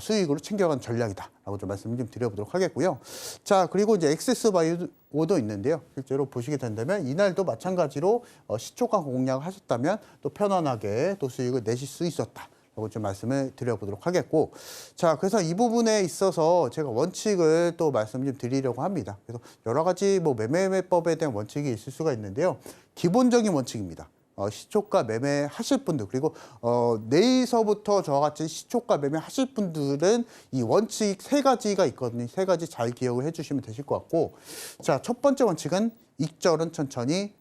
수익으로 챙겨간 전략이다라고 좀 말씀을 좀 드려보도록 하겠고요. 자, 그리고 이제 엑세스 바이오도 있는데요. 실제로 보시게 된다면 이날도 마찬가지로 시초가 공략을 하셨다면 또 편안하게 또 수익을 내실 수 있었다라고 좀 말씀을 드려보도록 하겠고, 자, 그래서 이 부분에 있어서 제가 원칙을 또 말씀 좀 드리려고 합니다. 그래서 여러 가지 뭐 매매법에 대한 원칙이 있을 수가 있는데요. 기본적인 원칙입니다. 시초가 매매하실 분들 그리고 내일서부터 저와 같이 시초가 매매하실 분들은 이 원칙 세 가지가 있거든요. 세 가지 잘 기억을 해주시면 되실 것 같고, 자, 첫 번째 원칙은 익절은 천천히,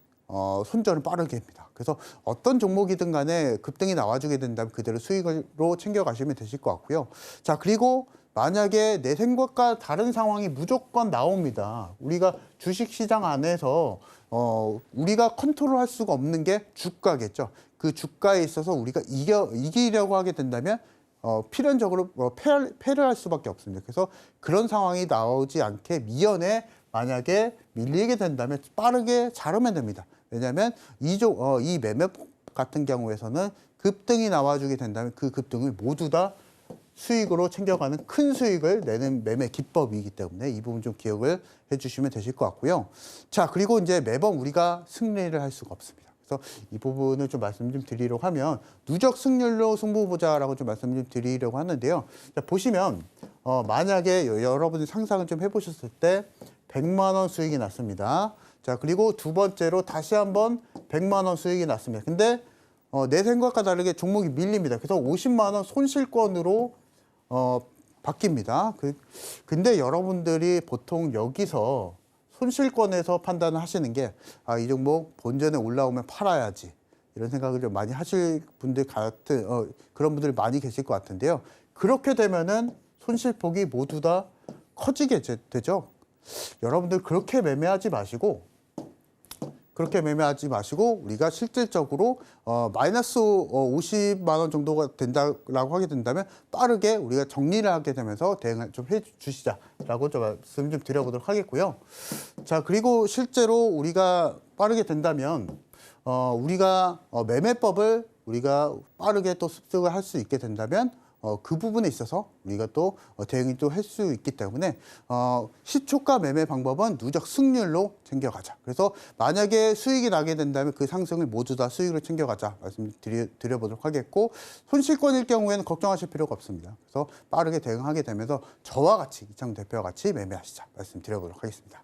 손절은 빠르게입니다. 그래서 어떤 종목이든 간에 급등이 나와주게 된다면 그대로 수익으로 챙겨가시면 되실 것 같고요. 자, 그리고 만약에 내 생각과 다른 상황이 무조건 나옵니다. 우리가 주식시장 안에서 우리가 컨트롤할 수가 없는 게 주가겠죠. 그 주가에 있어서 우리가 이기려고 하게 된다면 필연적으로 패를 할 수밖에 없습니다. 그래서 그런 상황이 나오지 않게 미연에 만약에 밀리게 된다면 빠르게 자르면 됩니다. 왜냐하면 이 매매 같은 경우에서는 급등이 나와주게 된다면 그 급등을 모두 다 수익으로 챙겨가는 큰 수익을 내는 매매 기법이기 때문에 이 부분 좀 기억을 해주시면 되실 것 같고요. 자, 그리고 이제 매번 우리가 승리를 할 수가 없습니다. 그래서 이 부분을 좀 말씀 좀 드리려고 하면 누적 승률로 승부 보자라고 좀 말씀 좀 드리려고 하는데요. 자, 보시면 만약에 여러분이 상상을 좀 해보셨을 때 100만 원 수익이 났습니다. 자, 그리고 두 번째로 다시 한번 100만 원 수익이 났습니다. 근데 내 생각과 다르게 종목이 밀립니다. 그래서 50만 원 손실권으로 바뀝니다. 근데 여러분들이 보통 여기서 손실권에서 판단을 하시는 게 이 종목 본전에 올라오면 팔아야지 이런 생각을 좀 많이 하실 분들 같은 그런 분들이 많이 계실 것 같은데요. 그렇게 되면은 손실폭이 모두 다 커지게 되죠. 여러분들 그렇게 매매하지 마시고 우리가 실질적으로 마이너스 50만 원 정도가 된다라고 하게 된다면 빠르게 우리가 정리를 하게 되면서 대응을 좀 해주시자라고 좀 말씀 좀 드려보도록 하겠고요. 자, 그리고 실제로 우리가 빠르게 된다면 우리가 매매법을 우리가 빠르게 또 습득을 할 수 있게 된다면 그 부분에 있어서 우리가 또 대응이 또 할 수 있기 때문에 시초가 매매 방법은 누적 승률로 챙겨가자. 그래서 만약에 수익이 나게 된다면 그 상승을 모두 다 수익으로 챙겨가자 말씀드려보도록 하겠고, 손실권일 경우에는 걱정하실 필요가 없습니다. 그래서 빠르게 대응하게 되면서 저와 같이 이창훈 대표와 같이 매매하시자 말씀드려보도록 하겠습니다.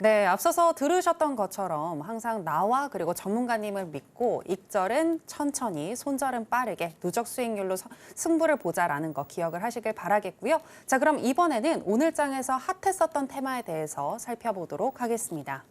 네, 앞서서 들으셨던 것처럼 항상 나와 그리고 전문가님을 믿고 익절은 천천히, 손절은 빠르게 누적 수익률로 승부를 보자라는 거 기억을 하시길 바라겠고요. 자, 그럼 이번에는 오늘 장에서 핫했었던 테마에 대해서 살펴보도록 하겠습니다.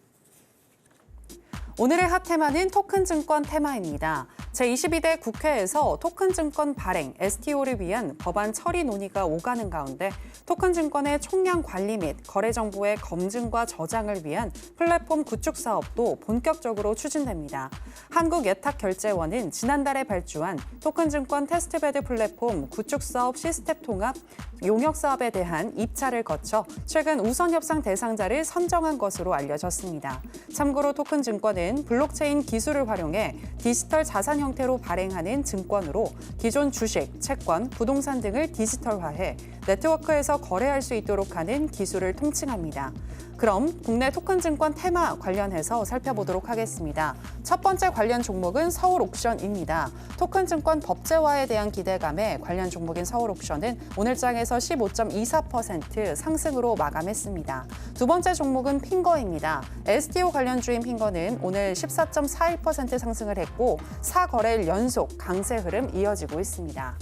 오늘의 핫테마는 토큰증권 테마입니다. 제22대 국회에서 토큰증권 발행, STO를 위한 법안 처리 논의가 오가는 가운데 토큰증권의 총량 관리 및 거래 정보의 검증과 저장을 위한 플랫폼 구축 사업도 본격적으로 추진됩니다. 한국예탁결제원은 지난달에 발주한 토큰증권 테스트베드 플랫폼 구축 사업 시스템 통합 용역 사업에 대한 입찰을 거쳐 최근 우선 협상 대상자를 선정한 것으로 알려졌습니다. 참고로 토큰증권은 블록체인 기술을 활용해 디지털 자산 형태로 발행하는 증권으로 기존 주식, 채권, 부동산 등을 디지털화해 네트워크에서 거래할 수 있도록 하는 기술을 통칭합니다. 그럼 국내 토큰 증권 테마 관련해서 살펴보도록 하겠습니다. 첫 번째 관련 종목은 서울옥션입니다. 토큰 증권 법제화에 대한 기대감에 관련 종목인 서울옥션은 오늘장에서 15.24% 상승으로 마감했습니다. 두 번째 종목은 핑거입니다. STO 관련주인 핑거는 오늘 14.41% 상승을 했고 4거래일 연속 강세 흐름 이어지고 있습니다.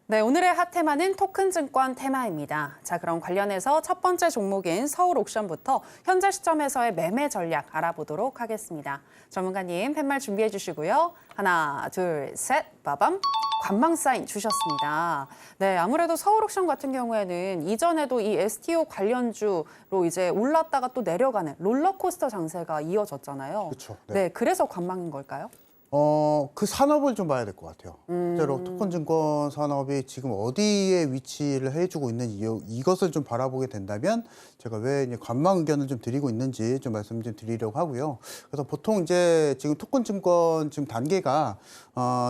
네, 오늘의 핫테마는 토큰 증권 테마입니다. 자, 그럼 관련해서 첫 번째 종목인 서울옥션부터 현재 시점에서의 매매 전략 알아보도록 하겠습니다. 전문가님 팻말 준비해 주시고요. 하나, 둘, 셋, 빠밤. 관망 사인 주셨습니다. 네, 아무래도 서울옥션 같은 경우에는 이전에도 이 STO 관련주로 이제 올랐다가 또 내려가는 롤러코스터 장세가 이어졌잖아요. 그렇죠. 네, 그래서 관망인 걸까요? 그 산업을 좀 봐야 될 것 같아요. 실제로 토큰증권 산업이 지금 어디에 위치를 해주고 있는지 이것을 좀 바라보게 된다면 제가 왜 이제 관망 의견을 좀 드리고 있는지 좀 말씀 좀 드리려고 하고요. 그래서 보통 이제 지금 토큰증권 지금 단계가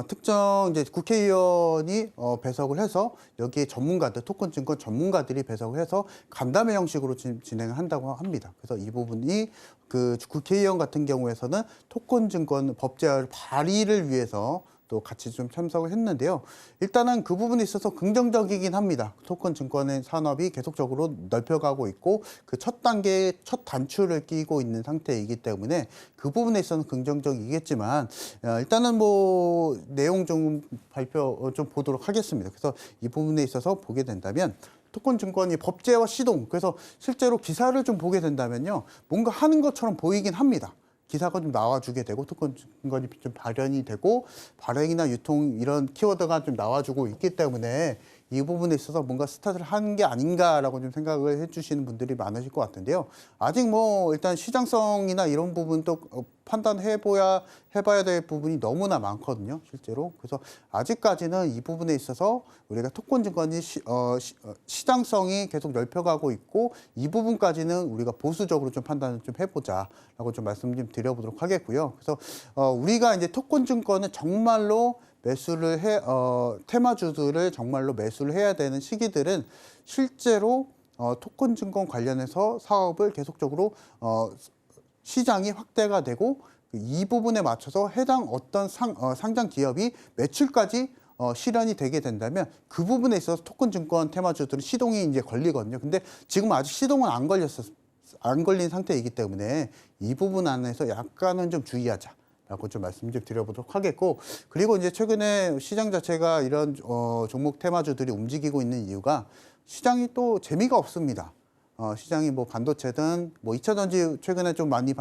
특정 이제 국회의원이 배석을 해서 여기에 전문가들, 토큰증권 전문가들이 배석을 해서 간담회 형식으로 진행을 한다고 합니다. 그래서 이 부분이 그 국회의원 같은 경우에서는 토큰증권 법제화를 발의를 위해서 또 같이 좀 참석을 했는데요. 일단은 그 부분에 있어서 긍정적이긴 합니다. 토큰 증권의 산업이 계속적으로 넓혀가고 있고 그 첫 단계의 첫 단추를 끼고 있는 상태이기 때문에 그 부분에 있어서는 긍정적이겠지만 일단은 뭐 내용 좀 발표 좀 보도록 하겠습니다. 그래서 이 부분에 있어서 보게 된다면 토큰증권이 법제화 시동, 그래서 실제로 기사를 좀 보게 된다면요. 뭔가 하는 것처럼 보이긴 합니다. 기사가 좀 나와주게 되고 토큰증권이 좀 발현이 되고 발행이나 유통 이런 키워드가 좀 나와주고 있기 때문에 이 부분에 있어서 뭔가 스타트를 하는 게 아닌가라고 좀 생각을 해주시는 분들이 많으실 것 같은데요. 아직 뭐 일단 시장성이나 이런 부분도 판단해봐야 될 부분이 너무나 많거든요, 실제로. 그래서 아직까지는 이 부분에 있어서 우리가 토큰증권이 시장성이 계속 넓혀가고 있고 이 부분까지는 우리가 보수적으로 좀 판단을 좀 해보자라고 좀 말씀 좀 드려보도록 하겠고요. 그래서 우리가 이제 토큰증권은 정말로 매수를 테마주들을 정말로 매수를 해야 되는 시기들은 실제로 토큰증권 관련해서 사업을 계속적으로 시장이 확대가 되고 이 부분에 맞춰서 해당 어떤 상장 기업이 매출까지 실현이 되게 된다면 그 부분에 있어서 토큰증권 테마주들은 시동이 이제 걸리거든요. 근데 지금 아직 시동은 안 걸린 상태이기 때문에 이 부분 안에서 약간은 좀 주의하자. 라고 좀 말씀 좀 드려보도록 하겠고, 그리고 이제 최근에 시장 자체가 이런 종목 테마주들이 움직이고 있는 이유가 시장이 또 재미가 없습니다. 시장이 뭐 반도체든 뭐 2차 전지 최근에 좀 많이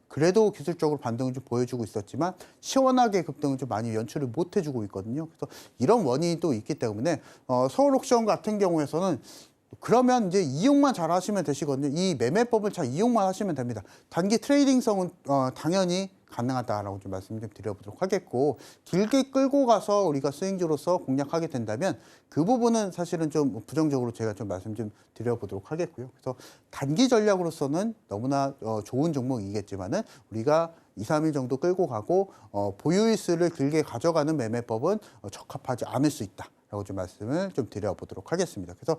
그래도 기술적으로 반등을 좀 보여주고 있었지만 시원하게 급등을 좀 많이 연출을 못 해주고 있거든요. 그래서 이런 원인이 또 있기 때문에 서울옥션 같은 경우에서는 그러면 이제 이용만 잘 하시면 되시거든요. 이 매매법을 잘 이용만 하시면 됩니다. 단기 트레이딩성은 당연히 가능하다라고 좀 말씀 좀 드려보도록 하겠고, 길게 끌고 가서 우리가 스윙주로서 공략하게 된다면 그 부분은 사실은 좀 부정적으로 제가 좀 말씀 좀 드려보도록 하겠고요. 그래서 단기 전략으로서는 너무나 좋은 종목이겠지만은 우리가 2, 3일 정도 끌고 가고 보유일수를 길게 가져가는 매매법은 적합하지 않을 수 있다. 라고 좀 말씀을 좀 드려보도록 하겠습니다. 그래서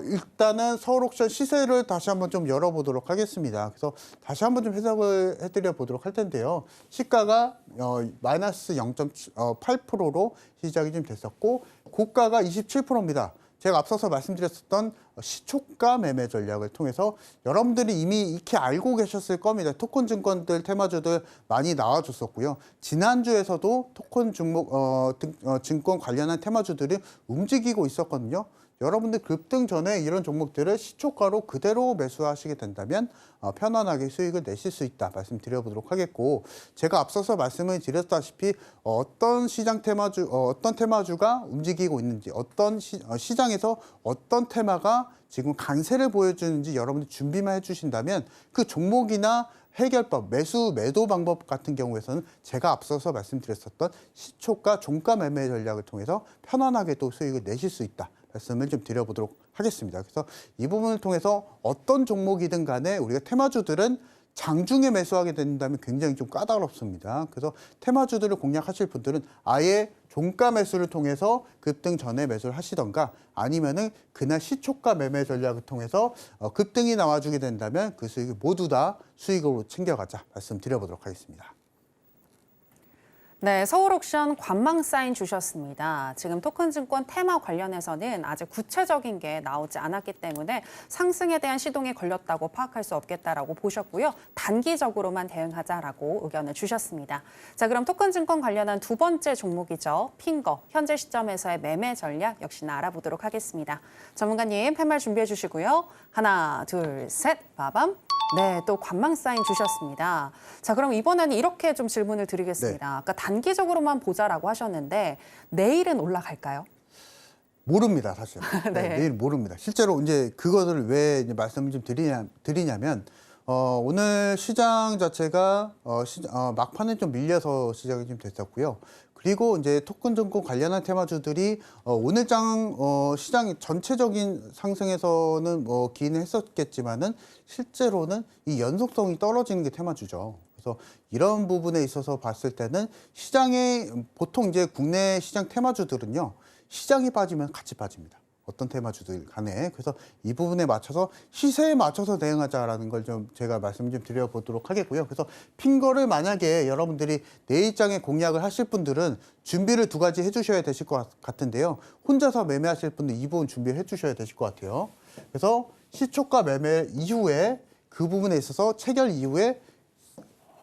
일단은 서울옥션 시세를 다시 한번 좀 열어보도록 하겠습니다. 그래서 다시 한번 좀 해석을 해드려 보도록 할 텐데요. 시가가 마이너스 0.8%로 시작이 좀 됐었고 고가가 27%입니다. 제가 앞서서 말씀드렸었던 시초가 매매 전략을 통해서 여러분들이 이미 익히 알고 계셨을 겁니다. 토큰 증권들, 테마주들 많이 나와줬었고요. 지난주에서도 토큰 증권 관련한 테마주들이 움직이고 있었거든요. 여러분들 급등 전에 이런 종목들을 시초가로 그대로 매수하시게 된다면 편안하게 수익을 내실 수 있다 말씀드려보도록 하겠고, 제가 앞서서 말씀을 드렸다시피 어떤 테마주가 움직이고 있는지, 어떤 시장에서 어떤 테마가 지금 강세를 보여주는지 여러분들 준비만 해주신다면 그 종목이나 해결법, 매도 방법 같은 경우에서는 제가 앞서서 말씀드렸었던 시초가 종가 매매 전략을 통해서 편안하게 또 수익을 내실 수 있다 말씀을 좀 드려보도록 하겠습니다. 그래서 이 부분을 통해서 어떤 종목이든 간에 우리가 테마주들은 장중에 매수하게 된다면 굉장히 좀 까다롭습니다. 그래서 테마주들을 공략하실 분들은 아예 종가 매수를 통해서 급등 전에 매수를 하시던가 아니면은 그날 시초가 매매 전략을 통해서 급등이 나와주게 된다면 그 수익을 모두 다 수익으로 챙겨가자 말씀드려보도록 하겠습니다. 네, 서울옥션 관망 사인 주셨습니다. 지금 토큰증권 테마 관련해서는 아직 구체적인 게 나오지 않았기 때문에 상승에 대한 시동이 걸렸다고 파악할 수 없겠다라고 보셨고요. 단기적으로만 대응하자라고 의견을 주셨습니다. 자, 그럼 토큰증권 관련한 두 번째 종목이죠. 핑거, 현재 시점에서의 매매 전략 역시나 알아보도록 하겠습니다. 전문가님 팻말 준비해 주시고요. 하나, 둘, 셋, 빠밤. 네, 또 관망 사인 주셨습니다. 자, 그럼 이번에는 이렇게 좀 질문을 드리겠습니다. 네. 아까 단기적으로만 보자라고 하셨는데 내일은 올라갈까요? 모릅니다, 사실. 네. 내일 모릅니다. 실제로 이제 그것을 왜 이제 말씀을 좀 드리냐면 오늘 시장 자체가 막판에 좀 밀려서 시작이 좀 됐었고요. 그리고 이제 토큰 증권 관련한 테마주들이 오늘장 시장 전체적인 상승에서는 기인을 했었겠지만은 실제로는 이 연속성이 떨어지는 게 테마주죠. 그래서 이런 부분에 있어서 봤을 때는 시장에 보통 이제 국내 시장 테마주들은요. 시장이 빠지면 같이 빠집니다. 어떤 테마주들 간에. 그래서 이 부분에 맞춰서 시세에 맞춰서 대응하자라는 걸 좀 제가 말씀 좀 드려보도록 하겠고요. 그래서 핑거를 만약에 여러분들이 내일장에 공략을 하실 분들은 준비를 두 가지 해주셔야 되실 것 같은데요. 혼자서 매매하실 분들 이 부분 준비를 해주셔야 되실 것 같아요. 그래서 시초가 매매 이후에 그 부분에 있어서 체결 이후에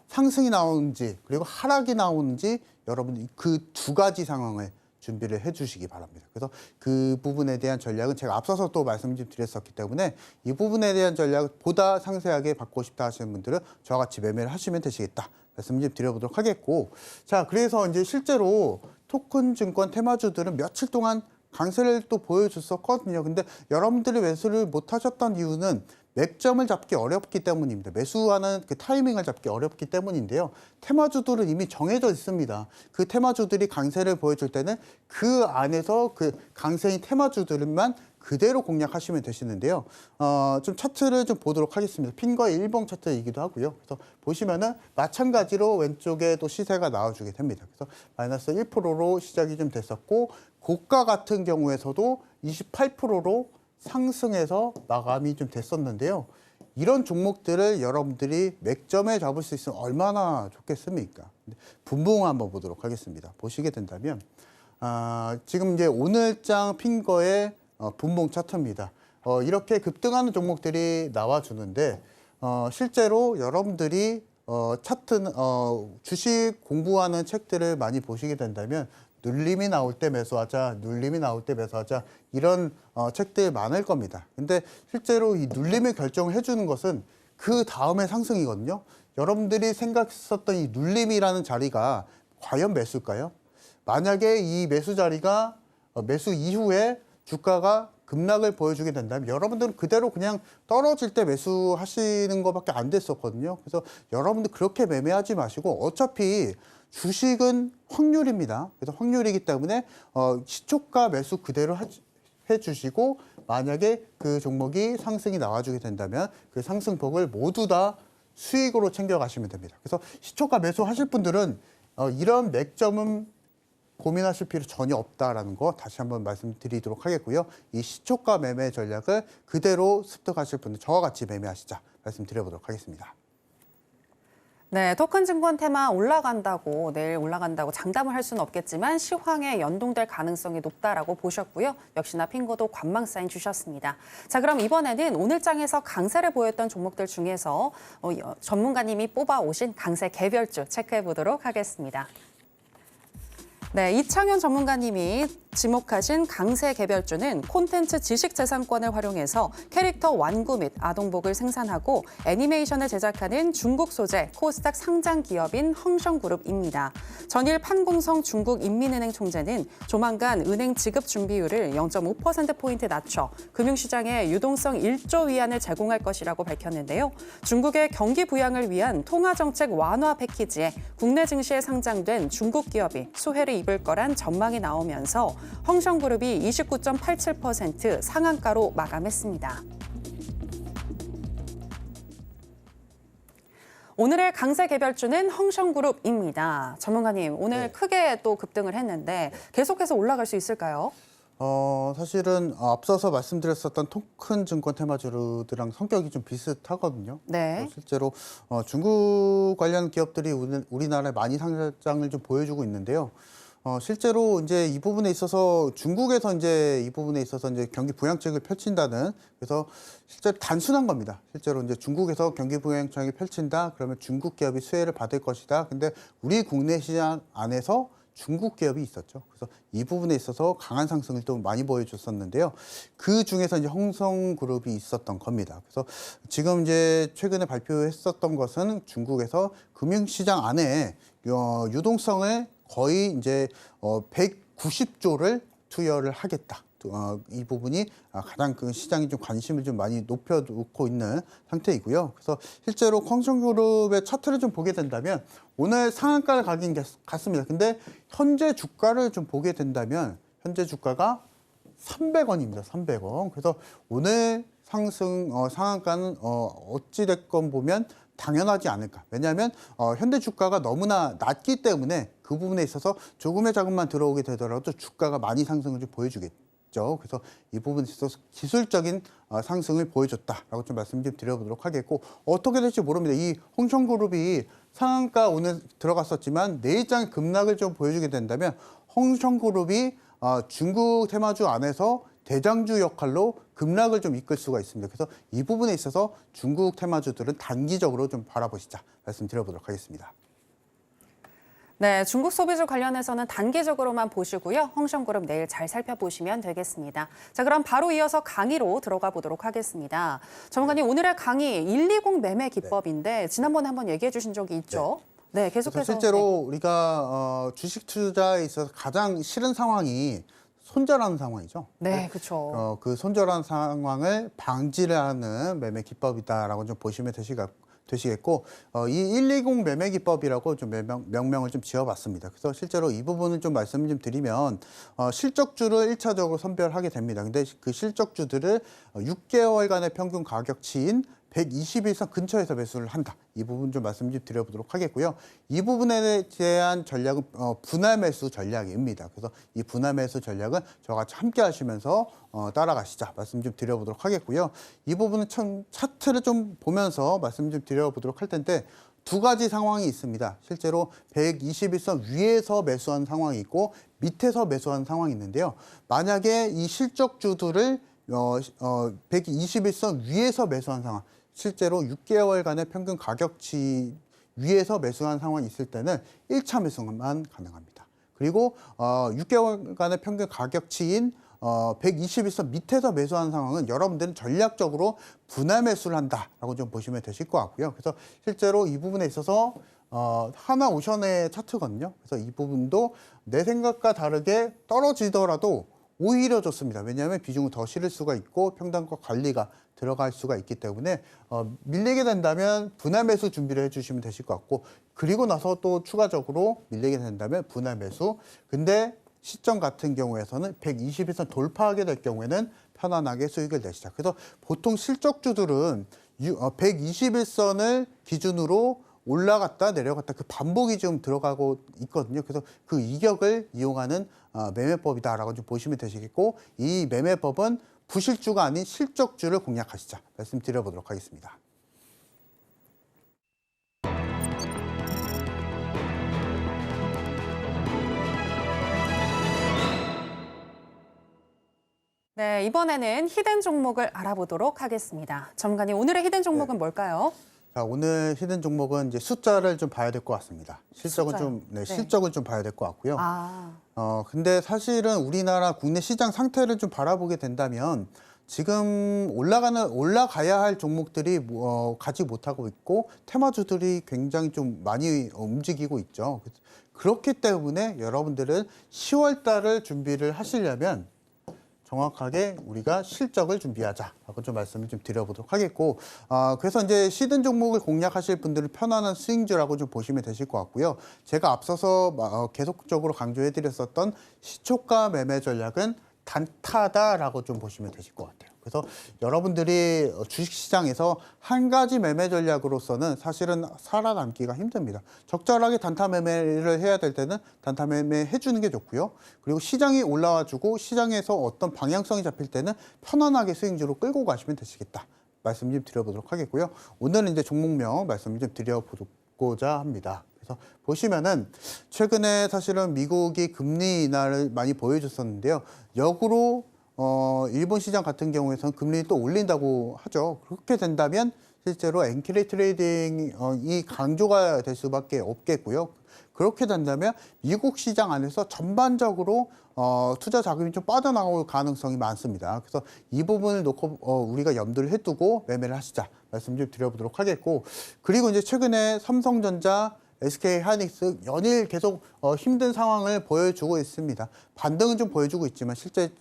상승이 나오는지 그리고 하락이 나오는지 여러분이 그 두 가지 상황을 준비를 해주시기 바랍니다. 그래서 그 부분에 대한 전략은 제가 앞서서 또 말씀 좀 드렸었기 때문에 이 부분에 대한 전략을 보다 상세하게 받고 싶다 하시는 분들은 저와 같이 매매를 하시면 되시겠다. 말씀 좀 드려보도록 하겠고, 자, 그래서 이제 실제로 토큰 증권 테마주들은 며칠 동안 강세를 또 보여줬었거든요. 근데 여러분들이 매수를 못 하셨던 이유는 맥점을 잡기 어렵기 때문입니다. 매수하는 그 타이밍을 잡기 어렵기 때문인데요. 테마주들은 이미 정해져 있습니다. 그 테마주들이 강세를 보여줄 때는 그 안에서 그 강세인 테마주들만 그대로 공략하시면 되시는데요. 좀 차트를 좀 보도록 하겠습니다. 핑거의 일봉 차트이기도 하고요. 그래서 보시면은 마찬가지로 왼쪽에 또 시세가 나와주게 됩니다. 그래서 마이너스 1%로 시작이 좀 됐었고, 고가 같은 경우에서도 28%로 상승해서 마감이 좀 됐었는데요. 이런 종목들을 여러분들이 맥점에 잡을 수 있으면 얼마나 좋겠습니까? 분봉 한번 보도록 하겠습니다. 보시게 된다면 지금 이제 오늘장 핑거의 분봉 차트입니다. 이렇게 급등하는 종목들이 나와주는데 실제로 여러분들이 차트 주식 공부하는 책들을 많이 보시게 된다면 눌림이 나올 때 매수하자, 눌림이 나올 때 매수하자 이런 책들 많을 겁니다. 근데 실제로 이 눌림을 결정을 해주는 것은 그 다음에 상승이거든요. 여러분들이 생각했었던 이 눌림이라는 자리가 과연 매수일까요? 만약에 이 매수 자리가 매수 이후에 주가가 급락을 보여주게 된다면 여러분들은 그대로 그냥 떨어질 때 매수하시는 것밖에 안 됐었거든요. 그래서 여러분들 그렇게 매매하지 마시고 어차피 주식은 확률입니다. 그래서 확률이기 때문에 시초가 매수 그대로 해주시고 만약에 그 종목이 상승이 나와주게 된다면 그 상승폭을 모두 다 수익으로 챙겨가시면 됩니다. 그래서 시초가 매수하실 분들은 이런 맥점은 고민하실 필요 전혀 없다라는 거 다시 한번 말씀드리도록 하겠고요. 이 시초가 매매 전략을 그대로 습득하실 분들 저와 같이 매매하시자 말씀드려보도록 하겠습니다. 네, 토큰 증권 테마 올라간다고 내일 올라간다고 장담을 할 수는 없겠지만 시황에 연동될 가능성이 높다라고 보셨고요. 역시나 핑거도 관망 사인 주셨습니다. 자, 그럼 이번에는 오늘장에서 강세를 보였던 종목들 중에서 전문가님이 뽑아오신 강세 개별주 체크해 보도록 하겠습니다. 네, 이창현 전문가님이 지목하신 강세 개별주는 콘텐츠 지식재산권을 활용해서 캐릭터 완구 및 아동복을 생산하고 애니메이션을 제작하는 중국 소재 코스닥 상장 기업인 헝성그룹입니다. 전일 판공성 중국인민은행 총재는 조만간 은행 지급 준비율을 0.5%포인트 낮춰 금융시장에 유동성 1조 위안을 제공할 것이라고 밝혔는데요. 중국의 경기 부양을 위한 통화정책 완화 패키지에 국내 증시에 상장된 중국 기업이 수혜를 입을 거란 전망이 나오면서 헝성그룹이 29.87% 상한가로 마감했습니다. 오늘의 강세 개별주는 헝성그룹입니다. 전문가님, 오늘 네. 크게 또 급등을 했는데 계속해서 올라갈 수 있을까요? 사실은 앞서서 말씀드렸었던 토큰 증권 테마주들랑 성격이 좀 비슷하거든요. 네. 실제로 중국 관련 기업들이 우리나라에 많이 상장을 좀 보여주고 있는데요. 실제로 이제 이 부분에 있어서 중국에서 이제 이 부분에 있어서 이제 경기 부양책을 펼친다는, 그래서 실제로 단순한 겁니다. 실제로 이제 중국에서 경기 부양책을 펼친다, 그러면 중국 기업이 수혜를 받을 것이다. 근데 우리 국내 시장 안에서 중국 기업이 있었죠. 그래서 이 부분에 있어서 강한 상승을 또 많이 보여줬었는데요. 그 중에서 이제 홍성그룹이 있었던 겁니다. 그래서 지금 이제 최근에 발표했었던 것은 중국에서 금융시장 안에 유동성을 거의 이제 190조를 투여를 하겠다. 이 부분이 가장 그 시장이 좀 관심을 좀 많이 높여놓고 있는 상태이고요. 그래서 실제로 헝성그룹의 차트를 좀 보게 된다면 오늘 상한가를 가긴 갔습니다. 근데 현재 주가를 좀 보게 된다면 현재 주가가 300원입니다. 300원. 그래서 오늘 상승 상한가는 어찌됐건 보면 당연하지 않을까. 왜냐하면 현대 주가가 너무나 낮기 때문에 그 부분에 있어서 조금의 자금만 들어오게 되더라도 주가가 많이 상승을 좀 보여주겠죠. 그래서 이 부분에 있어서 기술적인 상승을 보여줬다라고 좀 말씀 좀 드려보도록 하겠고, 어떻게 될지 모릅니다. 이 홍성그룹이 상한가 오늘 들어갔었지만 내일장 급락을 좀 보여주게 된다면 홍성그룹이 중국 테마주 안에서 대장주 역할로 급락을 좀 이끌 수가 있습니다. 그래서 이 부분에 있어서 중국 테마주들은 단기적으로 좀 바라보시자 말씀드려보도록 하겠습니다. 네, 중국 소비주 관련해서는 단기적으로만 보시고요. 헝성그룹 내일 잘 살펴보시면 되겠습니다. 자, 그럼 바로 이어서 강의로 들어가 보도록 하겠습니다. 전문가님, 오늘의 강의 120 매매 기법인데 지난번에 한번 얘기해 주신 적이 있죠? 네, 계속해서. 실제로 우리가 주식 투자에 있어서 가장 싫은 상황이 손절하는 상황이죠. 네, 그렇죠. 그 손절한 상황을 방지를 하는 매매 기법이다라고 좀 보시면 되시겠고, 이 120 매매 기법이라고 좀 명명을 좀 지어봤습니다. 그래서 실제로 이 부분은 좀 말씀을 좀 드리면 실적주를 1차적으로 선별하게 됩니다. 근데 그 실적주들을 6개월간의 평균 가격치인 121선 근처에서 매수를 한다. 이 부분 좀 말씀 좀 드려보도록 하겠고요. 이 부분에 대한 전략은 분할 매수 전략입니다. 그래서 이 분할 매수 전략은 저와 같이 함께 하시면서 따라가시자 말씀 좀 드려보도록 하겠고요. 이 부분은 참 차트를 좀 보면서 말씀 좀 드려보도록 할 텐데, 두 가지 상황이 있습니다. 실제로 121선 위에서 매수한 상황이 있고 밑에서 매수한 상황이 있는데요. 만약에 이 실적주들을 121선 위에서 매수한 상황, 실제로 6개월간의 평균 가격치 위에서 매수한 상황이 있을 때는 1차 매수만 가능합니다. 그리고 6개월간의 평균 가격치인 121선 밑에서 매수한 상황은 여러분들은 전략적으로 분할 매수를 한다라고 좀 보시면 되실 것 같고요. 그래서 실제로 이 부분에 있어서 하나오션의 차트거든요. 그래서 이 부분도 내 생각과 다르게 떨어지더라도 오히려 좋습니다. 왜냐하면 비중을 더 실을 수가 있고 평단가 관리가 들어갈 수가 있기 때문에 밀리게 된다면 분할 매수 준비를 해주시면 되실 것 같고, 그리고 나서 또 추가적으로 밀리게 된다면 분할 매수. 근데 시점 같은 경우에서는 121선 돌파하게 될 경우에는 편안하게 수익을 내시자. 그래서 보통 실적주들은 121선을 기준으로 올라갔다 내려갔다 그 반복이 좀 들어가고 있거든요. 그래서 그 이격을 이용하는 매매법이다라고 좀 보시면 되시겠고, 이 매매법은 부실주가 아닌 실적주를 공략하시자 말씀드려보도록 하겠습니다. 네, 이번에는 히든 종목을 알아보도록 하겠습니다. 전문가님, 오늘의 히든 종목은 뭘까요? 자, 오늘 히든 종목은 이제 숫자를 좀 봐야 될 것 같습니다. 실적은 숫자요? 좀, 네. 실적을 좀 봐야 될 것 같고요. 아, 근데 사실은 우리나라 국내 시장 상태를 좀 바라보게 된다면 지금 올라가야 할 종목들이 가지 못하고 있고 테마주들이 굉장히 좀 많이 움직이고 있죠. 그렇기 때문에 여러분들은 10월 달을 준비를 하시려면 정확하게 우리가 실적을 준비하자라고 좀 말씀을 좀 드려보도록 하겠고, 그래서 이제 시든 종목을 공략하실 분들은 편안한 스윙주라고 좀 보시면 되실 것 같고요. 제가 앞서서 계속적으로 강조해드렸었던 시초가 매매 전략은 단타다라고 좀 보시면 되실 것 같아요. 그래서 여러분들이 주식시장에서 한 가지 매매 전략으로서는 사실은 살아남기가 힘듭니다. 적절하게 단타 매매를 해야 될 때는 단타 매매 해주는 게 좋고요. 그리고 시장이 올라와주고 시장에서 어떤 방향성이 잡힐 때는 편안하게 스윙주로 끌고 가시면 되시겠다. 말씀 좀 드려보도록 하겠고요. 오늘은 이제 종목명 말씀 좀 드려보고자 합니다. 그래서 보시면은 최근에 사실은 미국이 금리 인하를 많이 보여줬었는데요. 역으로 일본 시장 같은 경우에서는 금리 또 올린다고 하죠. 그렇게 된다면 실제로 엔킬리 트레이딩이 강조가 될 수밖에 없겠고요. 그렇게 된다면 미국 시장 안에서 전반적으로 투자 자금이 좀 빠져나올 가능성이 많습니다. 그래서 이 부분을 놓고 우리가 염두를 해두고 매매를 하시자 말씀 좀 드려보도록 하겠고, 그리고 이제 최근에 삼성전자, SK 하이닉스 연일 계속 힘든 상황을 보여주고 있습니다. 반등은 좀 보여주고 있지만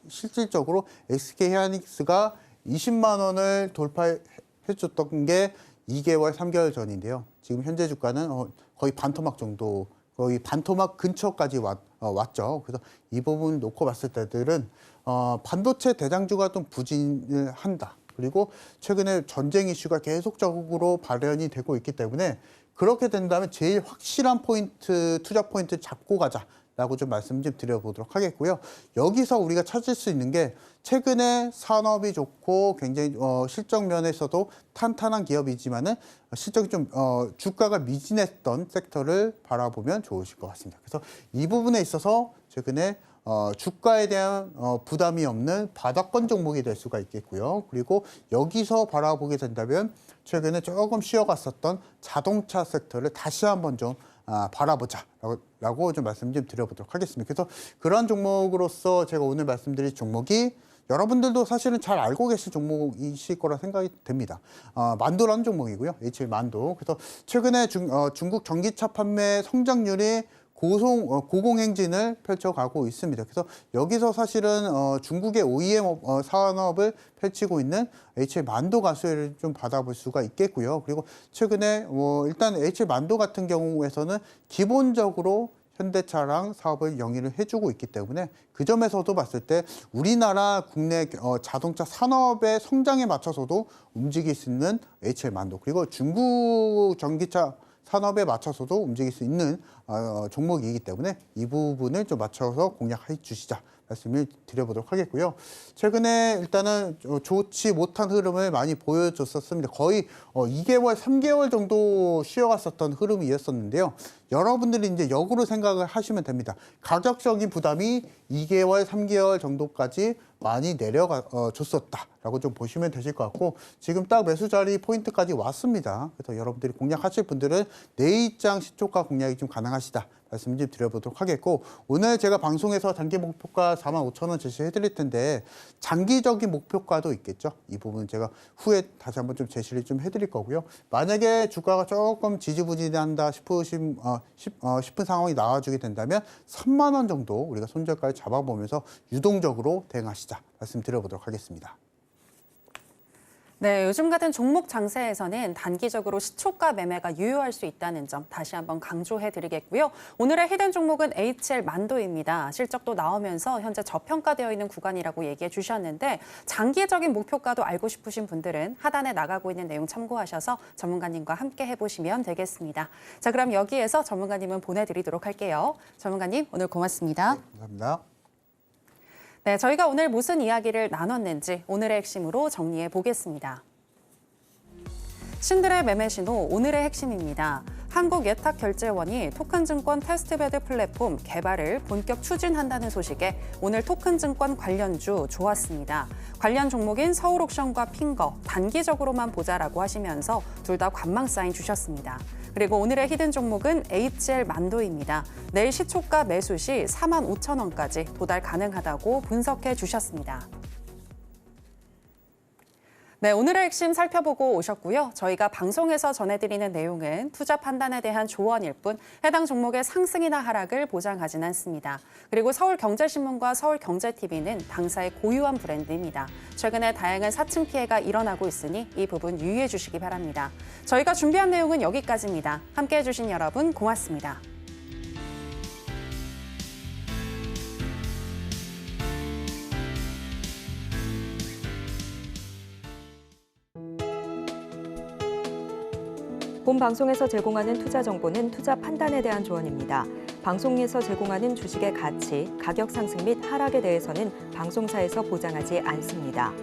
실질적으로 SK 하이닉스가 20만 원을 돌파해줬던 게 2개월, 3개월 전인데요. 지금 현재 주가는 거의 반토막 정도, 거의 반토막 근처까지 왔죠. 그래서 이 부분 놓고 봤을 때들은 반도체 대장주가 좀 부진을 한다. 그리고 최근에 전쟁 이슈가 계속적으로 발현이 되고 있기 때문에 그렇게 된다면 제일 확실한 포인트, 투자 포인트 잡고 가자라고 좀 말씀 좀 드려보도록 하겠고요. 여기서 우리가 찾을 수 있는 게 최근에 산업이 좋고 굉장히 실적 면에서도 탄탄한 기업이지만은 실적이 좀 주가가 미진했던 섹터를 바라보면 좋으실 것 같습니다. 그래서 이 부분에 있어서 최근에 주가에 대한 부담이 없는 바닥권 종목이 될 수가 있겠고요. 그리고 여기서 바라보게 된다면 최근에 조금 쉬어갔었던 자동차 섹터를 다시 한번 좀 바라보자라고 좀 말씀 좀 드려보도록 하겠습니다. 그래서 그런 종목으로서 제가 오늘 말씀드릴 종목이 여러분들도 사실은 잘 알고 계실 종목이실 거라 생각이 됩니다. 만도라는 종목이고요. HL 만도. 그래서 최근에 중국 전기차 판매 성장률이 고공행진을 펼쳐가고 있습니다. 그래서 여기서 사실은 중국의 OEM 산업을 펼치고 있는 HL 만도 가수혜를 좀 받아볼 수가 있겠고요. 그리고 최근에 일단 HL 만도 같은 경우에서는 기본적으로 현대차랑 사업을 영위를 해주고 있기 때문에 그 점에서도 봤을 때 우리나라 국내 자동차 산업의 성장에 맞춰서도 움직일 수 있는 HL 만도, 그리고 중국 전기차 산업에 맞춰서도 움직일 수 있는 종목이기 때문에 이 부분을 좀 맞춰서 공략해 주시자 말씀을 드려보도록 하겠고요. 최근에 일단은 좋지 못한 흐름을 많이 보여줬었습니다. 거의 2개월, 3개월 정도 쉬어갔었던 흐름이었었는데요. 여러분들이 이제 역으로 생각을 하시면 됩니다. 가격적인 부담이 2개월, 3개월 정도까지 많이 줬었다라고 좀 보시면 되실 것 같고, 지금 딱 매수 자리 포인트까지 왔습니다. 그래서 여러분들이 공략하실 분들은 내일장 시초가 공략이 좀 가능하시다 말씀 좀 드려보도록 하겠고, 오늘 제가 방송에서 단기 목표가 45,000원 제시해 드릴 텐데 장기적인 목표가도 있겠죠. 이 부분 제가 후에 다시 한번 좀 제시를 좀 해드릴 거고요. 만약에 주가가 조금 지지부진한다 싶은 상황이 나와주게 된다면 3만 원 정도 우리가 손절가를 잡아보면서 유동적으로 대응하시자 말씀드려보도록 하겠습니다. 네, 요즘 같은 종목 장세에서는 단기적으로 시초가 매매가 유효할 수 있다는 점 다시 한번 강조해드리겠고요. 오늘의 히든 종목은 HL 만도입니다. 실적도 나오면서 현재 저평가되어 있는 구간이라고 얘기해 주셨는데 장기적인 목표가도 알고 싶으신 분들은 하단에 나가고 있는 내용 참고하셔서 전문가님과 함께 해보시면 되겠습니다. 자, 그럼 여기에서 전문가님은 보내드리도록 할게요. 전문가님, 오늘 고맙습니다. 네, 감사합니다. 네, 저희가 오늘 무슨 이야기를 나눴는지 오늘의 핵심으로 정리해 보겠습니다. 신들의 매매 신호, 오늘의 핵심입니다. 한국예탁결제원이 토큰증권 테스트베드 플랫폼 개발을 본격 추진한다는 소식에 오늘 토큰증권 관련주 좋았습니다. 관련 종목인 서울옥션과 핑거, 단기적으로만 보자라고 하시면서 둘 다 관망 사인 주셨습니다. 그리고 오늘의 히든 종목은 HL 만도입니다. 내일 시초가 매수 시 45,000원까지 도달 가능하다고 분석해 주셨습니다. 네, 오늘의 핵심 살펴보고 오셨고요. 저희가 방송에서 전해드리는 내용은 투자 판단에 대한 조언일 뿐 해당 종목의 상승이나 하락을 보장하진 않습니다. 그리고 서울경제신문과 서울경제TV는 당사의 고유한 브랜드입니다. 최근에 다양한 사칭 피해가 일어나고 있으니 이 부분 유의해 주시기 바랍니다. 저희가 준비한 내용은 여기까지입니다. 함께해 주신 여러분 고맙습니다. 본 방송에서 제공하는 투자 정보는 투자 판단에 대한 조언입니다. 방송에서 제공하는 주식의 가치, 가격 상승 및 하락에 대해서는 방송사에서 보장하지 않습니다.